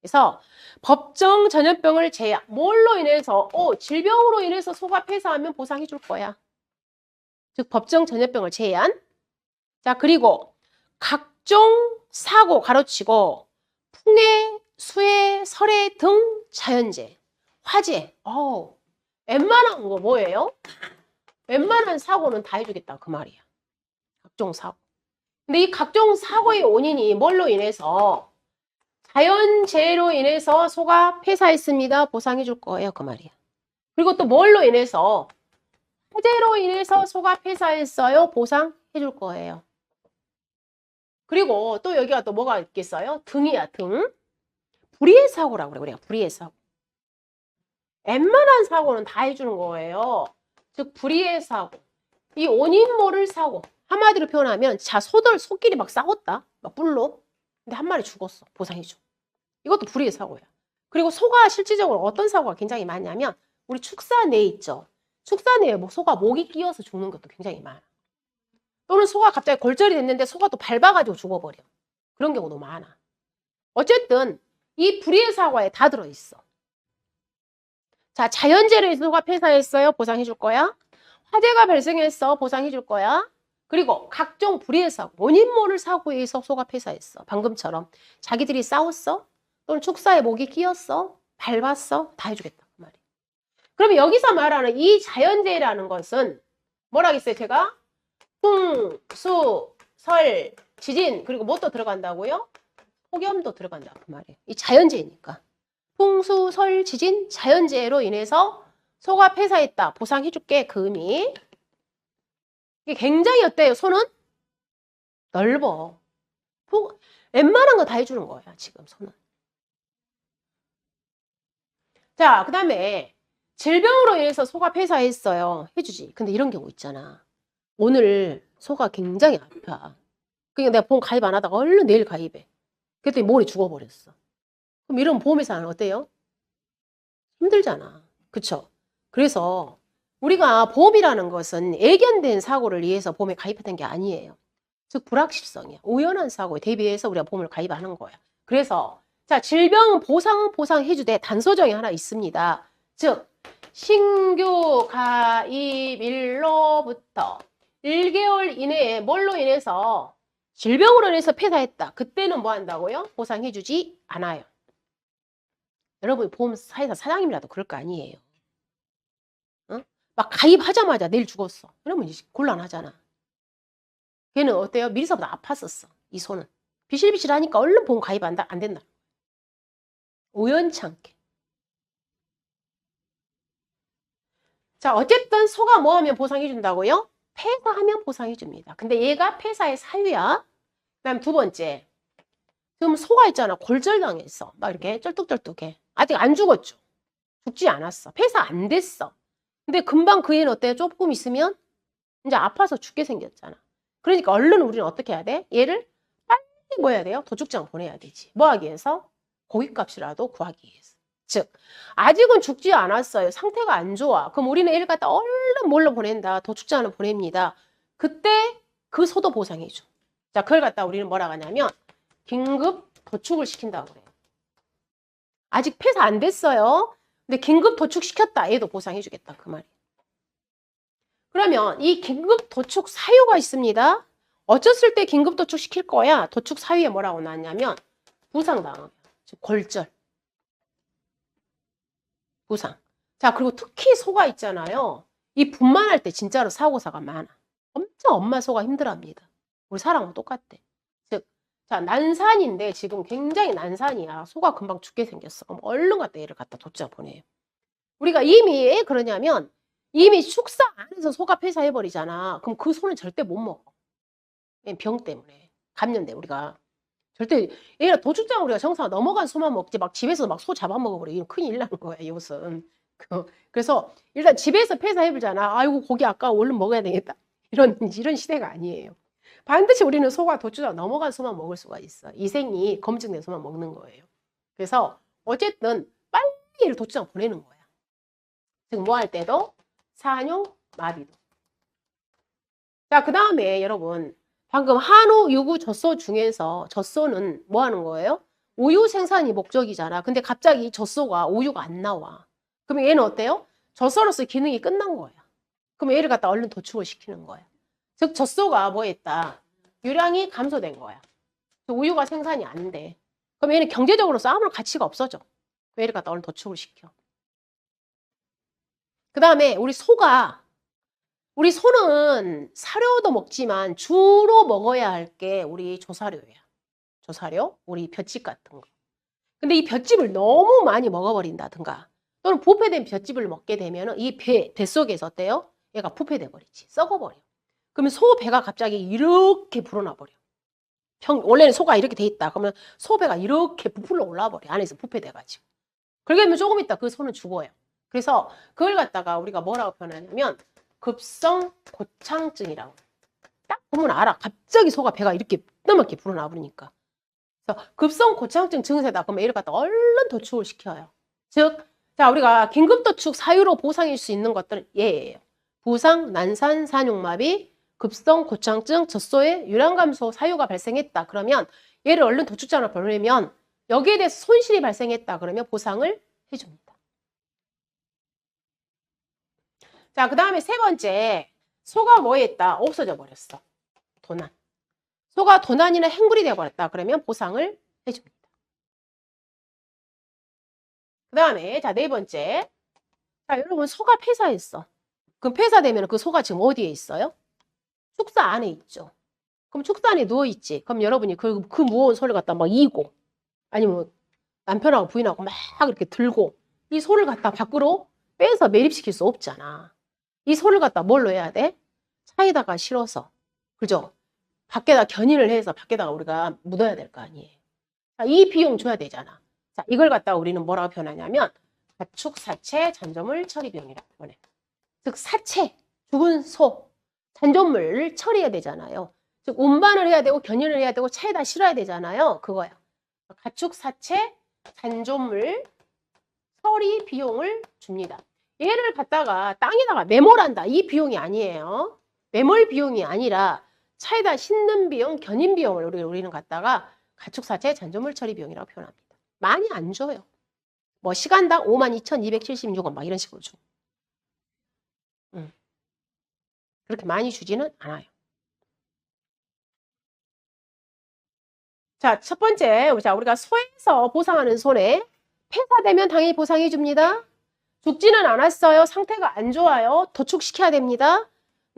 그래서 법정 전염병을 제약, 뭘로 인해서 질병으로 인해서 소가 폐사하면 보상해 줄 거야. 즉 법정 전염병을 제한. 자, 그리고 각종 사고 가로치고 풍해, 수해, 설해 등 자연재해, 화재. 웬만한 거 뭐예요? 웬만한 사고는 다 해주겠다 그 말이야. 각종 사고. 근데 이 각종 사고의 원인이 뭘로 인해서 자연재해로 인해서 소가 폐사했습니다. 보상해 줄 거예요. 그 말이야. 그리고 또 뭘로 인해서 화재로 인해서 소가 폐사했어요. 보상해 줄 거예요. 그리고 또 여기가 또 뭐가 있겠어요? 등이야, 등. 불의의 사고라고 그래. 우리가 불의의 사고. 웬만한 사고는 다 해주는 거예요. 즉 불의의 사고. 이 원인 모를 사고. 한마디로 표현하면 자, 소끼리 막 싸웠다. 막 뿔로. 근데 한 마리 죽었어. 보상해줘. 이것도 불의의 사고야. 그리고 소가 실질적으로 어떤 사고가 굉장히 많냐면 우리 축사 내에 있죠. 축사 내에 소가 목이 끼어서 죽는 것도 굉장히 많아. 또는 소가 갑자기 골절이 됐는데 소가 또 밟아가지고 죽어버려. 그런 경우도 많아. 어쨌든 이 불의의 사고에 다 들어있어. 자, 자연재해로 인해서 소가 폐사했어요. 보상해 줄 거야. 화재가 발생했어. 보상해 줄 거야. 그리고 각종 불의의 사고, 원인 모를 사고에 의해서 소가 폐사했어. 방금처럼 자기들이 싸웠어. 또는 축사에 목이 끼었어. 밟았어. 다 해주겠다. 그 말이야. 그러면 여기서 말하는 이 자연재해라는 것은 뭐라겠어요? 제가 풍, 수, 설, 지진 그리고 뭐 또 들어간다고요? 폭염도 들어간다. 그 말이에요. 이 자연재해니까. 풍수설 지진 자연재해로 인해서 소가 폐사했다. 보상해줄게. 그 의미. 이게 굉장히 어때요? 손은 넓어. 웬만한 거 다 해주는 거야. 지금 손은. 자, 그 다음에 질병으로 인해서 소가 폐사했어요. 해주지. 근데 이런 경우 있잖아. 오늘 소가 굉장히 아파. 그러니까 내가 보험 가입 안 하다가 얼른 내일 가입해. 그랬더니 모레 죽어버렸어. 그럼 이런 보험회사는 어때요? 힘들잖아. 그쵸? 그래서 우리가 보험이라는 것은 예견된 사고를 위해서 보험에 가입했던 게 아니에요. 즉 불확실성이야. 우연한 사고에 대비해서 우리가 보험을 가입하는 거야. 그래서 자, 질병 보상해주되 단서정이 하나 있습니다. 즉 신규 가입일로부터 1개월 이내에 뭘로 인해서 질병으로 인해서 폐사했다. 그때는 뭐 한다고요? 보상해주지 않아요. 여러분 보험사회사 사장님이라도 그럴 거 아니에요. 어? 막 가입하자마자 내일 죽었어. 이러면 이제 곤란하잖아. 걔는 어때요? 미리서부터 아팠었어. 이 손은. 비실비실하니까 얼른 보험 가입 안 된다. 우연치 않게. 자, 어쨌든 소가 뭐 하면 보상해준다고요? 폐사하면 보상해줍니다. 근데 얘가 폐사의 사유야. 그 다음 두 번째. 지금 소가 있잖아. 골절당했어. 막 이렇게 쩔뚝쩔뚝해. 아직 안 죽었죠. 죽지 않았어. 폐사 안 됐어. 근데 금방 그 애는 어때요? 조금 있으면 이제 아파서 죽게 생겼잖아. 그러니까 얼른 우리는 어떻게 해야 돼? 얘를 빨리 뭐 해야 돼요? 도축장 보내야 되지. 뭐 하기 위해서? 고깃값이라도 구하기 위해서. 즉 아직은 죽지 않았어요. 상태가 안 좋아. 그럼 우리는 얘를 갖다 얼른 뭘로 보낸다? 도축장을 보냅니다. 그때 그 소도 보상해줘. 자, 그걸 갖다 우리는 뭐라고 하냐면 긴급 도축을 시킨다고 그래요. 아직 폐사 안 됐어요. 근데 긴급 도축시켰다. 얘도 보상해주겠다. 그 말이에요. 그러면 이 긴급 도축 사유가 있습니다. 어쩌을 때 긴급 도축 시킬 거야? 도축 사유에 뭐라고 나왔냐면 부상당하면, 즉 골절, 부상. 자, 그리고 특히 소가 있잖아요. 이 분만할 때 진짜로 사고사가 많아. 엄청 엄마 소가 힘들어합니다. 우리 사람은 똑같대. 즉, 자, 난산인데 지금 굉장히 난산이야. 소가 금방 죽게 생겼어. 그럼 얼른 갖다 얘를 갖다 도축 보내요. 우리가 이미 왜 그러냐면 이미 축사 안에서 소가 폐사해버리잖아. 그럼 그 소는 절대 못 먹어. 병 때문에. 감염돼, 우리가. 절대, 얘가 도축장 우리가 정상 넘어간 소만 먹지, 막 집에서 막 소 잡아먹어버려. 이건 큰일 나는 거야, 이것은. 그래서 일단 집에서 폐사해보잖아. 아이고, 고기 아까워. 얼른 먹어야 되겠다. 이런 시대가 아니에요. 반드시 우리는 소가 도축장 넘어간 소만 먹을 수가 있어. 이생이 검증된 소만 먹는 거예요. 그래서 어쨌든 빨리 얘를 도축장 보내는 거야. 즉, 뭐 할 때도 산용, 마비도. 자, 그 다음에 여러분 방금 한우, 유구, 젖소 중에서 젖소는 뭐 하는 거예요? 우유 생산이 목적이잖아. 근데 갑자기 젖소가 우유가 안 나와. 그럼 얘는 어때요? 젖소로서 기능이 끝난 거야. 그럼 얘를 갖다 얼른 도축을 시키는 거야. 즉 젖소가 뭐 했다? 유량이 감소된 거야. 우유가 생산이 안 돼. 그럼 얘는 경제적으로서 아무런 가치가 없어져. 얘를 갖다 얼른 도축을 시켜. 그 다음에 우리 소는 사료도 먹지만 주로 먹어야 할 게 우리 조사료야. 조사료, 우리 볏짚 같은 거. 근데 이 볏짚을 너무 많이 먹어버린다든가 또는 부패된 볏짚을 먹게 되면 이 뱃속에서 어때요? 얘가 부패돼 버리지. 썩어버려. 그러면 소 배가 갑자기 이렇게 불어나 버려. 원래는 소가 이렇게 돼 있다. 그러면 소 배가 이렇게 부풀러 올라와 버려. 안에서 부패돼가지고. 그렇게 되면 조금 있다 그 소는 죽어요. 그래서 그걸 갖다가 우리가 뭐라고 표현하냐면 급성 고창증이라고. 딱 보면 알아. 갑자기 소가 배가 이렇게 뜨겁게 불어나 버리니까. 그래서 급성 고창증 증세다. 그러면 얘를 갖다 얼른 도축을 시켜요. 즉, 자 우리가 긴급 도축 사유로 보상일 수 있는 것들은 얘예요. 부상, 난산, 산용마비, 급성 고창증, 젖소의 유량 감소 사유가 발생했다. 그러면 얘를 얼른 도축장을 보내면 여기에 대해서 손실이 발생했다. 그러면 보상을 해줍니다. 자, 그 다음에 세 번째, 소가 뭐 했다? 없어져 버렸어. 도난. 소가 도난이나 행불이 되어버렸다. 그러면 보상을 해줍니다. 그 다음에, 자, 네 번째. 자, 여러분, 소가 폐사했어. 그럼 폐사되면 그 소가 지금 어디에 있어요? 축사 안에 있죠. 그럼 축사 안에 누워있지. 그럼 여러분이 그 무거운 소를 갖다 막 이고, 아니면 남편하고 부인하고 막 이렇게 들고 이 소를 갖다 밖으로 빼서 매립시킬 수 없잖아. 이 소를 갖다 뭘로 해야 돼? 차에다가 실어서. 그죠? 밖에다 견인을 해서 밖에다가 우리가 묻어야 될 거 아니에요. 자, 이 비용 줘야 되잖아. 자, 이걸 갖다가 우리는 뭐라고 표현하냐면 가축 사체 잔조물 처리 비용이라고 표현해. 즉 사체, 죽은 소, 잔조물을 처리해야 되잖아요. 즉 운반을 해야 되고 견인을 해야 되고 차에다 실어야 되잖아요. 그거야. 가축 사체 잔조물 처리 비용을 줍니다. 얘를 갖다가 땅에다가 매몰한다. 이 비용이 아니에요. 매몰 비용이 아니라 차에다 싣는 비용, 견인 비용을 우리는 갖다가 가축 사체 잔조물 처리 비용이라고 표현합니다. 많이 안 줘요. 뭐 시간당 52,276원 막 이런 식으로 줘. 그렇게 많이 주지는 않아요. 자, 첫 번째, 자, 우리가 소에서 보상하는 손해. 폐사되면 당연히 보상해 줍니다. 죽지는 않았어요. 상태가 안 좋아요. 도축시켜야 됩니다.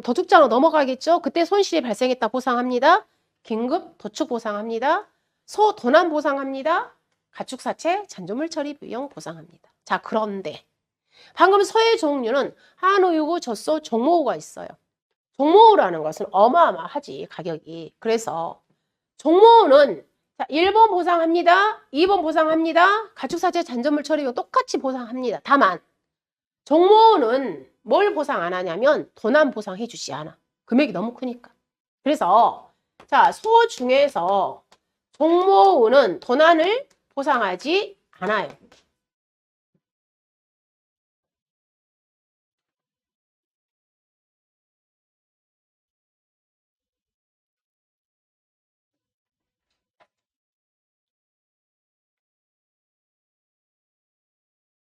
도축장으로 넘어가겠죠. 그때 손실이 발생했다 보상합니다. 긴급 도축 보상합니다. 소 도난 보상합니다. 가축 사체 잔조물 처리 비용 보상합니다. 자, 그런데 방금 소의 종류는 한우, 유구, 젖소, 종모우가 있어요. 종모우라는 것은 어마어마하지, 가격이. 그래서 종모우는 자, 1번 보상합니다. 2번 보상합니다. 가축사체 잔존물 처리비용 똑같이 보상합니다. 다만 종모우는 뭘 보상 안 하냐면 도난 보상해 주지 않아. 금액이 너무 크니까. 그래서 자, 소 중에서 종모우는 도난을 보상하지 않아요.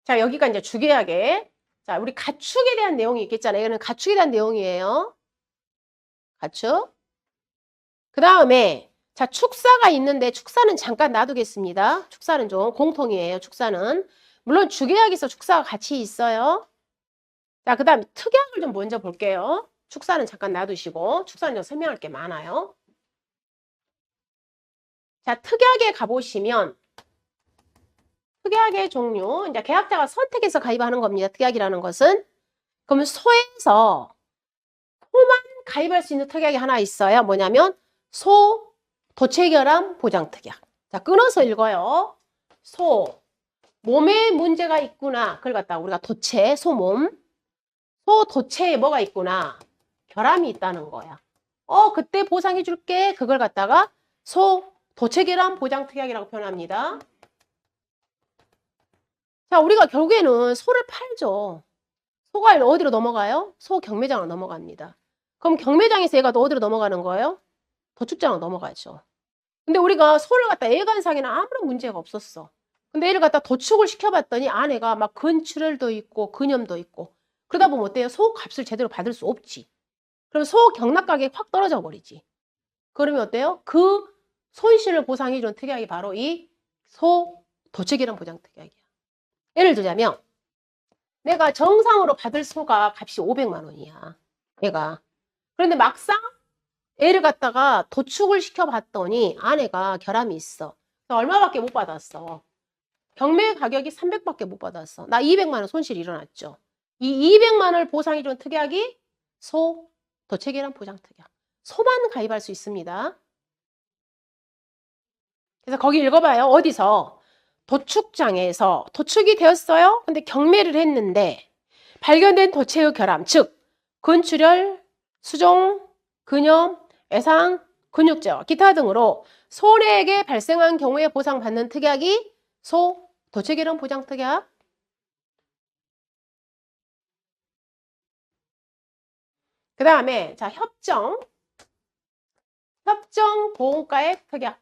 자, 여기가 이제 주계약에 자, 우리 가축에 대한 내용이 있겠잖아요. 이거는 가축에 대한 내용이에요. 가축. 그 다음에 자, 축사가 있는데 축사는 잠깐 놔두겠습니다. 축사는 좀 공통이에요. 축사는. 물론 주계약에서 축사가 같이 있어요. 자, 그 다음 특약을 좀 먼저 볼게요. 축사는 잠깐 놔두시고 축사는 좀 설명할 게 많아요. 자, 특약에 가보시면 특약의 종류, 이제 계약자가 선택해서 가입하는 겁니다. 특약이라는 것은. 그러면 소에서 소만 가입할 수 있는 특약이 하나 있어요. 뭐냐면 소 도체결함 보장 특약. 자, 끊어서 읽어요. 소 몸에 문제가 있구나. 그걸 갖다가 우리가 도체, 소몸. 소 도체에 뭐가 있구나. 결함이 있다는 거야. 그때 보상해 줄게. 그걸 갖다가 소 도체결함 보장 특약이라고 표현합니다. 자, 우리가 결국에는 소를 팔죠. 소가 어디로 넘어가요? 소 경매장으로 넘어갑니다. 그럼 경매장에서 얘가 또 어디로 넘어가는 거예요? 도축장으로 넘어가죠. 근데 우리가 소를 갖다 애관상에는 아무런 문제가 없었어. 근데 얘를 갖다 도축을 시켜봤더니 안에가 막 근출혈도 있고 근염도 있고 그러다 보면 어때요? 소 값을 제대로 받을 수 없지. 그럼 소 경락 가격이 확 떨어져 버리지. 그러면 어때요? 그 손실을 보상해주는 특약이 바로 이 소 도축이란 보장 특약이야. 예를 들자면 내가 정상으로 받을 소가 값이 500만 원이야. 얘가. 그런데 막상 애를 갖다가 도축을 시켜봤더니 안에가 결함이 있어. 얼마밖에 못 받았어. 경매 가격이 300밖에 못 받았어. 나 200만 원 손실이 일어났죠. 이 200만 원을 보상해주는 특약이 소 도체결함 보장 특약. 소만 가입할 수 있습니다. 그래서 거기 읽어봐요. 어디서? 도축장에서 도축이 되었어요. 근데 경매를 했는데 발견된 도체의 결함, 즉 근출혈, 수종, 근염, 외상, 근육제와 기타 등으로 소에게 발생한 경우에 보상받는 특약이 소 도체결함 보장 특약. 그 다음에 자 협정 보험가액 특약.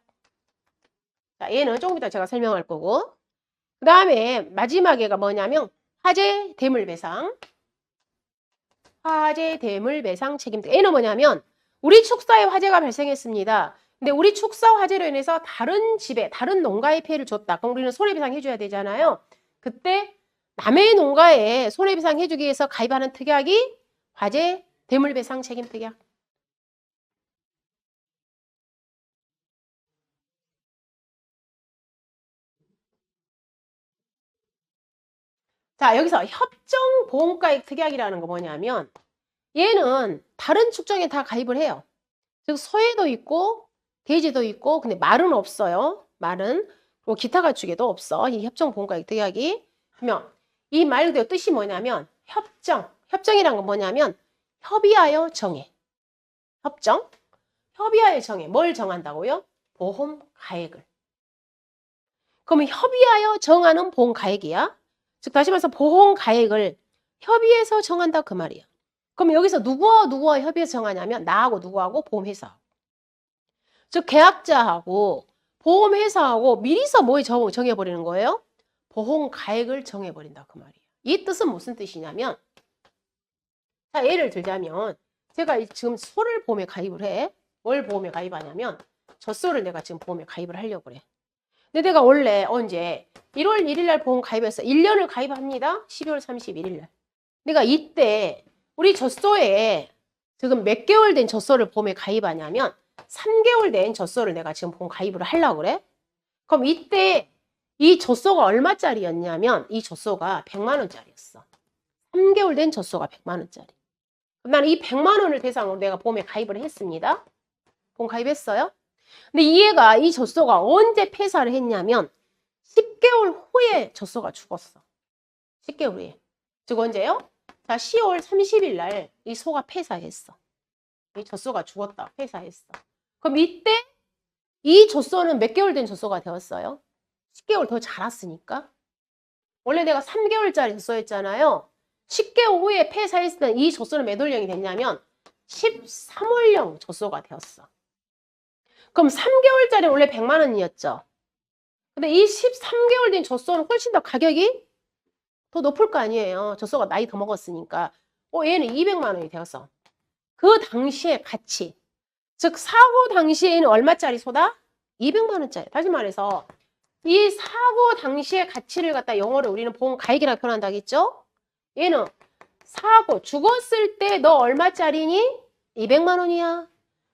자, 얘는 조금 이따 제가 설명할 거고. 그 다음에 마지막에가 뭐냐면 화재 대물 배상. 화재 대물 배상 책임자. 얘는 뭐냐면 우리 축사에 화재가 발생했습니다. 근데 우리 축사 화재로 인해서 다른 집에 다른 농가에 피해를 줬다. 그럼 우리는 손해배상 해줘야 되잖아요. 그때 남의 농가에 손해배상 해주기 위해서 가입하는 특약이 화재 대물 배상 책임 특약. 자, 여기서 협정보험가액 특약이라는 거 뭐냐면 얘는 다른 축정에 다 가입을 해요. 즉 소해도 있고 대지도 있고 근데 말은 없어요. 말은. 그리고 기타 가축에도 없어. 이 협정보험가액 특약이. 그러면 이 말 그대로 뜻이 뭐냐면 협정이란 건 뭐냐면 협의하여 정해. 협정. 협의하여 정해. 뭘 정한다고요? 보험 가액을. 그러면 협의하여 정하는 보험 가액이야. 즉 다시 말해서 보험 가액을 협의해서 정한다 그 말이야. 그럼 여기서 누구와 협의해서 정하냐면 나하고 누구하고 보험회사하고. 즉 계약자하고 보험회사하고 미리서 뭐 정해버리는 거예요? 보험 가액을 정해버린다 그 말이야. 이 뜻은 무슨 뜻이냐면 자 예를 들자면 제가 지금 소를 보험에 가입을 해. 뭘 보험에 가입하냐면 젖소를 내가 지금 보험에 가입을 하려고 그래. 근데 내가 원래 언제 1월 1일 날 보험 가입해서 1년을 가입합니다. 12월 31일 날. 내가 이때 우리 젖소에 지금 몇 개월 된 젖소를 보험에 가입하냐면 3개월 된 젖소를 내가 지금 보험 가입을 하려고 그래. 그럼 이때 이 젖소가 얼마짜리였냐면 이 젖소가 100만 원짜리였어. 3개월 된 젖소가 100만 원짜리. 그럼 나는 이 100만 원을 대상으로 내가 보험에 가입을 했습니다. 보험 가입했어요. 근데 이 젖소가 언제 폐사를 했냐면 10개월 후에 젖소가 죽었어. 10개월 후에. 즉 언제요? 자, 10월 30일 날 이 소가 폐사했어. 이 젖소가 죽었다. 폐사했어. 그럼 이때 이 젖소는 몇 개월 된 젖소가 되었어요? 10개월 더 자랐으니까. 원래 내가 3개월짜리 젖소였잖아요. 10개월 후에 폐사했을 때 이 젖소는 몇 월령이 됐냐면 13월령 젖소가 되었어. 그럼 3개월짜리 원래 100만 원이었죠. 근데 이 13개월 된 젖소는 훨씬 더 가격이 더 높을 거 아니에요. 젖소가 나이 더 먹었으니까. 얘는 200만 원이 되었어. 그 당시의 가치. 즉 사고 당시에는 얼마짜리 소다? 200만 원짜리. 다시 말해서 이 사고 당시의 가치를 갖다 영어로 우리는 보험 가액이라고 표현한다겠죠? 얘는 사고 죽었을 때 너 얼마짜리니? 200만 원이야.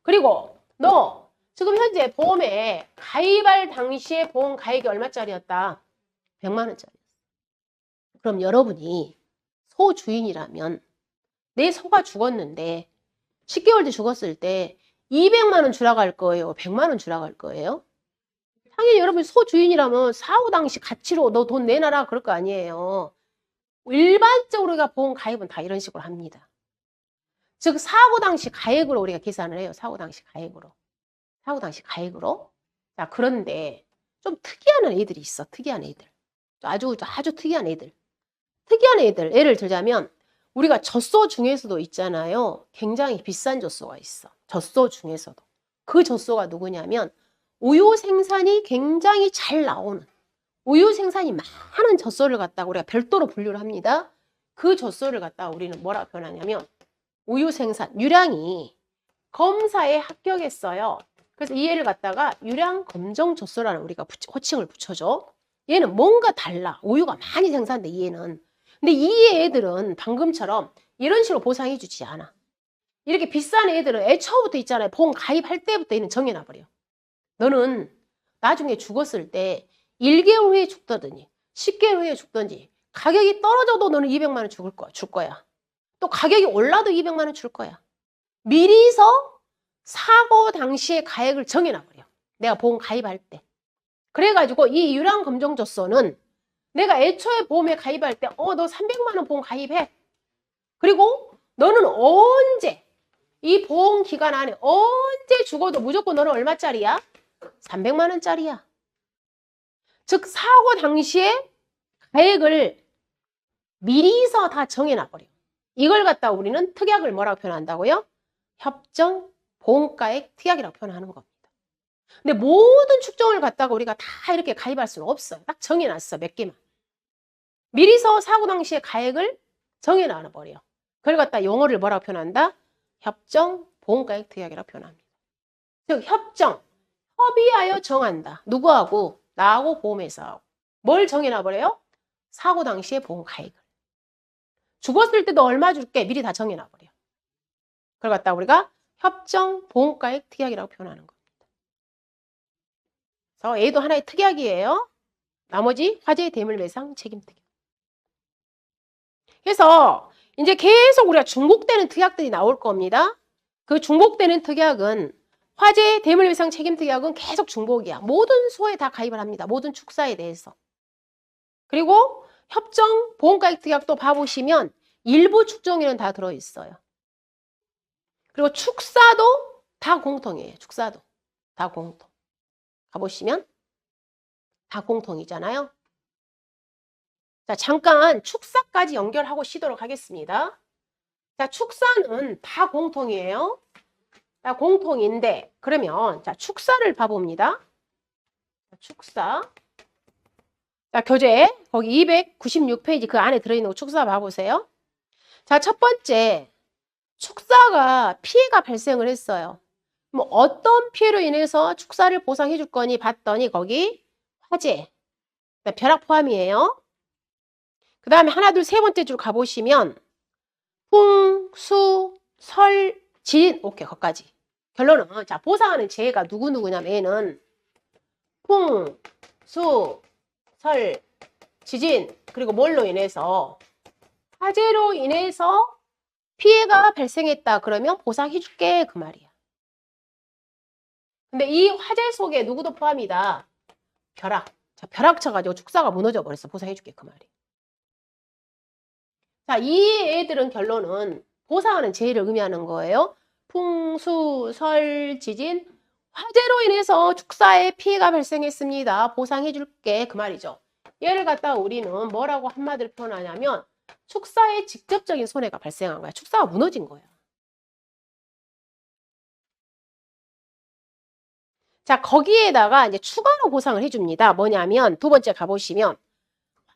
그리고 너 지금 현재 보험에 가입할 당시에 보험 가액이 얼마짜리였다? 100만 원짜리. 그럼 여러분이 소 주인이라면 내 소가 죽었는데 10개월 뒤 죽었을 때 200만 원 주라고 할 거예요? 100만 원 주라고 할 거예요? 당연히 여러분 소 주인이라면 사고 당시 가치로 너 돈 내놔라 그럴 거 아니에요. 일반적으로 우리가 보험 가입은 다 이런 식으로 합니다. 즉 사고 당시 가액으로 우리가 계산을 해요. 사고 당시 가액으로. 사고 당시 가액으로. 자 그런데 좀 특이한 애들이 있어. 특이한 애들. 아주 특이한 애들. 특이한 애들. 예를 들자면 우리가 젖소 중에서도 있잖아요. 굉장히 비싼 젖소가 있어. 젖소 중에서도. 그 젖소가 누구냐면 우유 생산이 굉장히 잘 나오는 우유 생산이 많은 젖소를 갖다가 우리가 별도로 분류를 합니다. 그 젖소를 갖다가 우리는 뭐라고 표현하냐면 우유 생산, 유량이 검사에 합격했어요. 그래서 이 애를 갖다가 유량 검정 젖소라는 우리가 호칭을 붙여줘. 얘는 뭔가 달라. 우유가 많이 생산돼 이 애는. 근데 이 애들은 방금처럼 이런 식으로 보상해 주지 않아. 이렇게 비싼 애들은 애초부터 있잖아요. 보험 가입할 때부터 얘는 정해놔버려. 너는 나중에 죽었을 때 1개월 후에 죽더니 10개월 후에 죽든지 가격이 떨어져도 너는 200만 원 줄 거야. 또 가격이 올라도 200만 원 줄 거야. 미리서 사고 당시에 가액을 정해놔버려. 내가 보험 가입할 때. 그래가지고 이 유량 검정 젖소는 내가 애초에 보험에 가입할 때 너 300만 원 보험 가입해. 그리고 너는 언제 이 보험 기간 안에 언제 죽어도 무조건 너는 얼마짜리야? 300만 원짜리야. 즉 사고 당시에 가액을 미리서 다 정해놔버려. 이걸 갖다 우리는 특약을 뭐라고 표현한다고요? 협정 보험가액 특약이라고 표현하는 겁니다. 근데 모든 축정을 갖다가 우리가 다 이렇게 가입할 수는 없어요. 딱 정해놨어. 몇 개만. 미리서 사고 당시에 가액을 정해놔버려. 그걸 갖다 용어를 뭐라고 표현한다? 협정 보험가액 특약이라고 표현합니다. 즉 협정, 협의하여 정한다. 누구하고? 나하고 보험회사하고. 뭘 정해놔버려요? 사고 당시에 보험 가액을. 죽었을 때도 얼마 줄게? 미리 다 정해놔버려. 그걸 갖다 우리가 협정 보험가액 특약이라고 표현하는 겁니다. 그래서 얘도 하나의 특약이에요. 나머지 화재 대물 배상 책임 특약. 그래서 이제 계속 우리가 중복되는 특약들이 나올 겁니다. 그 중복되는 특약은 화재 대물배상 책임 특약은 계속 중복이야. 모든 소에 다 가입을 합니다. 모든 축사에 대해서. 그리고 협정 보험가입 특약도 봐보시면 일부 축정일은 다 들어있어요. 그리고 축사도 다 공통이에요. 축사도 다 공통. 가보시면 다 공통이잖아요. 자, 잠깐 축사까지 연결하고 쉬도록 하겠습니다. 자, 축사는 다 공통이에요. 자, 공통인데 그러면 자, 축사를 봐봅니다. 축사. 자, 교재 거기 296페이지 그 안에 들어있는 거 축사 봐보세요. 자, 첫 번째 축사가 피해가 발생을 했어요. 뭐 어떤 피해로 인해서 축사를 보상해 줄 거니 봤더니 거기 화재, 벼락 포함이에요. 그 다음에 하나, 둘, 세 번째 줄 가보시면 풍, 수, 설, 진, 오케이, 거기까지. 결론은 자 보상하는 재해가 누구냐면 얘는 풍, 수, 설, 지진, 그리고 뭘로 인해서 화재로 인해서 피해가 발생했다 그러면 보상해줄게 그 말이야. 근데 이 화재 속에 누구도 포함이다. 벼락. 자, 벼락 쳐가지고 축사가 무너져 버렸어. 보상해줄게 그 말이야. 자, 이 애들은 결론은 보상하는 재해를 의미하는 거예요. 풍수, 설, 지진, 화재로 인해서 축사에 피해가 발생했습니다. 보상해줄게 그 말이죠. 얘를 갖다가 우리는 뭐라고 한마디로 표현하냐면 축사에 직접적인 손해가 발생한 거야. 축사가 무너진 거야. 자, 거기에다가 이제 추가로 보상을 해줍니다. 뭐냐면 두 번째 가보시면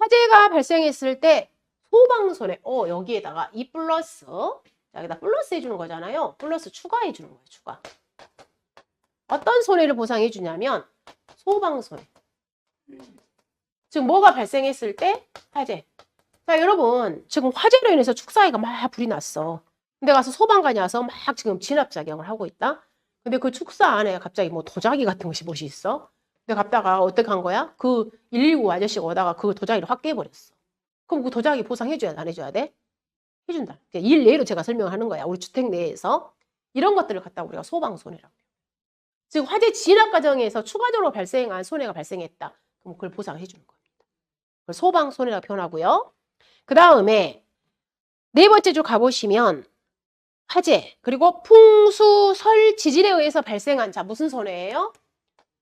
화재가 발생했을 때 소방손해, 여기에다가 이 플러스, 자, 여기다 플러스 해주는 거잖아요. 플러스 추가해 주는 거예요. 추가. 어떤 손해를 보상해 주냐면 소방손해. 지금 뭐가 발생했을 때 화재. 자, 여러분 지금 화재로 인해서 축사에가 막 불이 났어. 근데 가서 소방관이 와서 막 지금 진압작용을 하고 있다. 근데 그 축사 안에 갑자기 뭐 도자기 같은 것이 무엇이 있어. 근데 갔다가 어떻게 한 거야? 그 119 아저씨가 오다가 그 도자기를 확 깨버렸어. 그럼 그 도자기 보상해줘야 돼? 안 해줘야 돼? 해준다. 일례로 제가 설명하는 거야. 우리 주택 내에서. 이런 것들을 갖다가 우리가 소방손해라고 해요. 즉 화재 진압 과정에서 추가적으로 발생한 손해가 발생했다. 그럼 그걸 보상해주는 겁니다. 그걸 소방손해라고 표현하고요. 그 다음에 네 번째 줄 가보시면 화재 그리고 풍수, 설, 지진에 의해서 발생한 자 무슨 손해예요?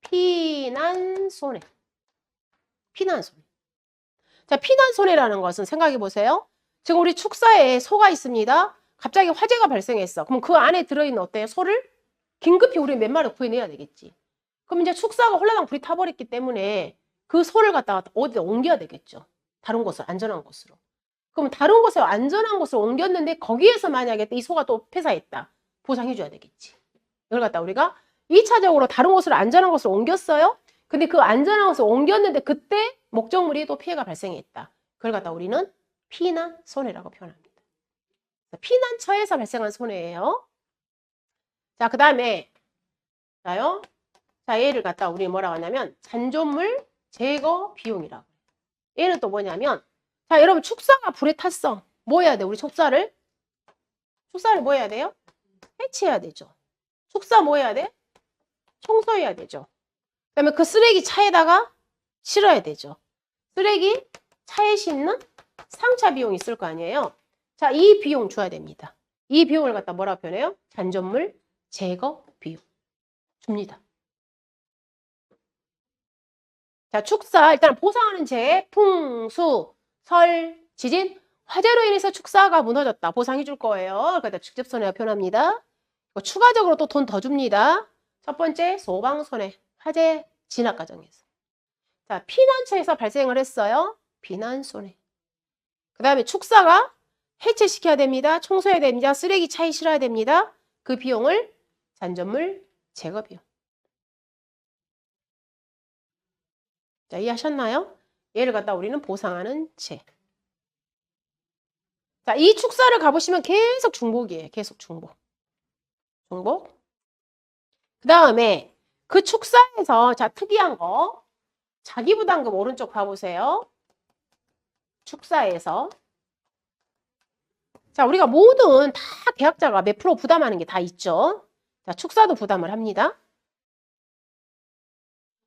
피난손해. 피난손해. 자, 피난손해라는 것은 생각해 보세요. 지금 우리 축사에 소가 있습니다. 갑자기 화재가 발생했어. 그럼 그 안에 들어있는 어때요? 소를 긴급히 우리 몇 마리 구해내야 되겠지. 그럼 이제 축사가 홀라당 불이 타버렸기 때문에 그 소를 갖다가 어디다 옮겨야 되겠죠. 다른 곳으로, 안전한 곳으로. 그럼 다른 곳에 안전한 곳으로 옮겼는데 거기에서 만약에 이 소가 또 폐사했다. 보상해줘야 되겠지. 이걸 갖다 우리가 2차적으로 다른 곳으로 안전한 곳으로 옮겼어요. 근데 그 안전한 곳으로 옮겼는데 그때 목적물이 또 피해가 발생했다. 그걸 갖다 우리는 피난 손해라고 표현합니다. 피난처에서 발생한 손해예요. 자, 그 다음에 자요. 자, 얘를 갖다 우리 뭐라고 하냐면 잔존물 제거 비용이라고. 얘는 또 뭐냐면 자, 여러분 축사가 불에 탔어. 뭐 해야 돼? 우리 축사를 뭐 해야 돼요? 해체해야 되죠. 축사 뭐 해야 돼? 청소해야 되죠. 그다음에 그 쓰레기 차에다가 실어야 되죠. 쓰레기 차에 싣는 상차 비용이 있을 거 아니에요. 자, 이 비용 줘야 됩니다. 이 비용을 갖다 뭐라고 표현해요? 잔존물 제거 비용 줍니다. 자, 축사 일단 보상하는 재해, 풍수, 설, 지진, 화재로 인해서 축사가 무너졌다. 보상해 줄 거예요. 그러다 직접 손해가 표현합니다. 추가적으로 또 돈 더 줍니다. 첫 번째 소방손해, 화재 진압 과정에서. 자, 피난처에서 발생을 했어요. 피난손해. 그 다음에 축사가 해체시켜야 됩니다. 청소해야 됩니다. 쓰레기 차에 실어야 됩니다. 그 비용을 잔존물 제거 비용. 자, 이해하셨나요? 얘를 갖다 우리는 보상하는 재. 자, 이 축사를 가보시면 계속 중복이에요. 계속 중복. 중복. 그 다음에 그 축사에서 자, 특이한 거. 자기부담금 오른쪽 봐보세요. 축사에서 자, 우리가 모든 다 계약자가 몇 프로 부담하는 게 다 있죠. 자, 축사도 부담을 합니다.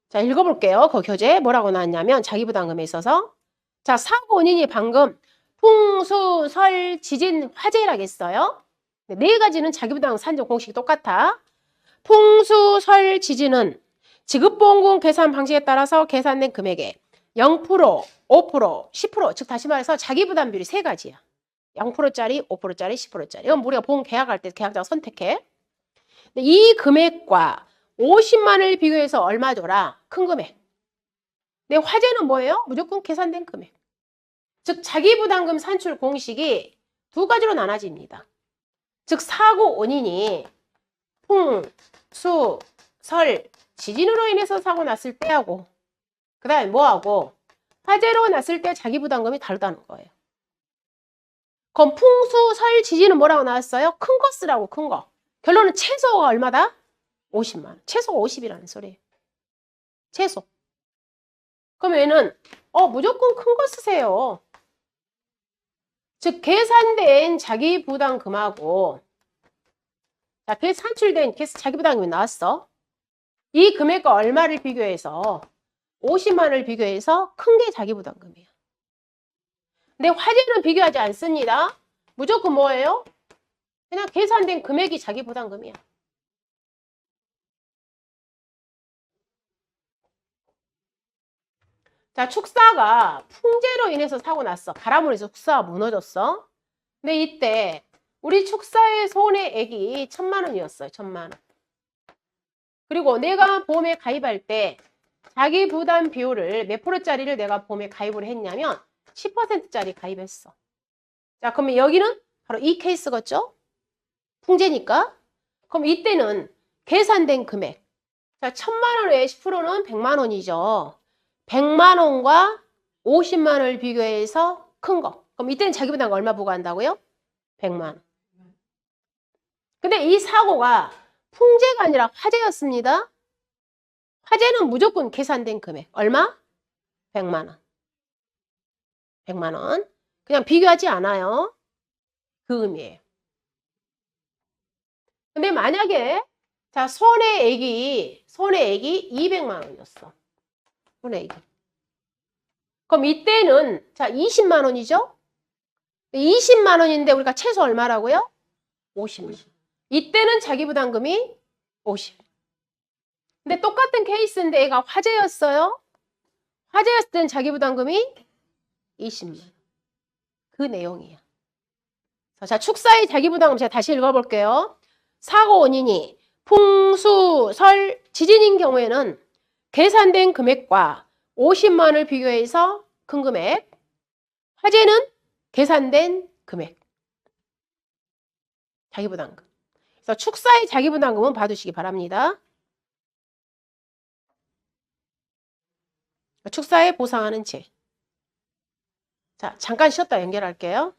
자, 읽어볼게요. 그 교재 뭐라고 나왔냐면 자기부담금에 있어서 자, 사고 원인이 방금 풍수, 설, 지진, 화재라고 했어요. 네 가지는 자기부담금 산정 공식이 똑같아. 풍수, 설, 지진은 지급보험금 계산 방식에 따라서 계산된 금액의 0%, 5%, 10%, 즉 다시 말해서 자기부담 비율이 세 가지야. 0%짜리, 5%짜리, 10%짜리. 이건 우리가 보험 계약할 때 계약자가 선택해. 근데 이 금액과 50만을 비교해서 얼마 줘라? 큰 금액. 근데 화재는 뭐예요? 무조건 계산된 금액. 즉 자기부담금 산출 공식이 두 가지로 나눠집니다. 즉 사고 원인이 풍, 수, 설, 지진으로 인해서 사고 났을 때하고 그 다음에 뭐하고 화재로 났을 때 자기부담금이 다르다는 거예요. 그럼 풍수, 설, 지진은 뭐라고 나왔어요? 큰 거 쓰라고 큰 거. 결론은 최소가 얼마다? 50만 원. 최소가 50이라는 소리예요. 최소. 그럼 얘는 무조건 큰 거 쓰세요. 즉 계산된 자기부담금하고 자, 산출된 자기부담금이 나왔어. 이 금액과 얼마를 비교해서 50만 원을 비교해서 큰 게 자기부담금이에요. 근데 화재는 비교하지 않습니다. 무조건 뭐예요? 그냥 계산된 금액이 자기부담금이야. 자, 축사가 풍재로 인해서 사고 났어. 바람으로 인해서 축사가 무너졌어. 근데 이때 우리 축사의 손해액이 1,000만 원이었어요. 1,000만 원. 그리고 내가 보험에 가입할 때 자기 부담 비율을 몇 프로짜리를 내가 보험에 가입을 했냐면 10%짜리 가입했어. 자, 그러면 여기는 바로 이 케이스겠죠? 풍재니까. 그럼 이때는 계산된 금액. 자, 1,000만 원의 10%는 100만 원이죠. 100만 원과 50만 원을 비교해서 큰 거. 그럼 이때는 자기부담금 얼마 부과한다고요? 100만 원. 근데 이 사고가 풍재가 아니라 화재였습니다. 화재는 무조건 계산된 금액. 얼마? 100만 원. 100만 원. 그냥 비교하지 않아요. 그 의미예요. 근데 만약에 자, 손해액이 200만 원이었어. 손해액이. 그럼 이때는 자, 20만 원이죠? 20만 원인데 우리가 최소 얼마라고요? 50만 원. 이때는 자기부담금이 50. 근데 똑같은 케이스인데 얘가 화재였어요. 화재였을 때는 자기부담금이 20만 원. 그 내용이야. 자, 축사의 자기부담금 제가 다시 읽어볼게요. 사고 원인이 풍수, 설, 지진인 경우에는 계산된 금액과 50만 원을 비교해서 큰 금액. 화재는 계산된 금액. 자기부담금. 그래서 축사의 자기부담금은 봐두시기 바랍니다. 축사에 보상하는 제. 자, 잠깐 쉬었다 연결할게요.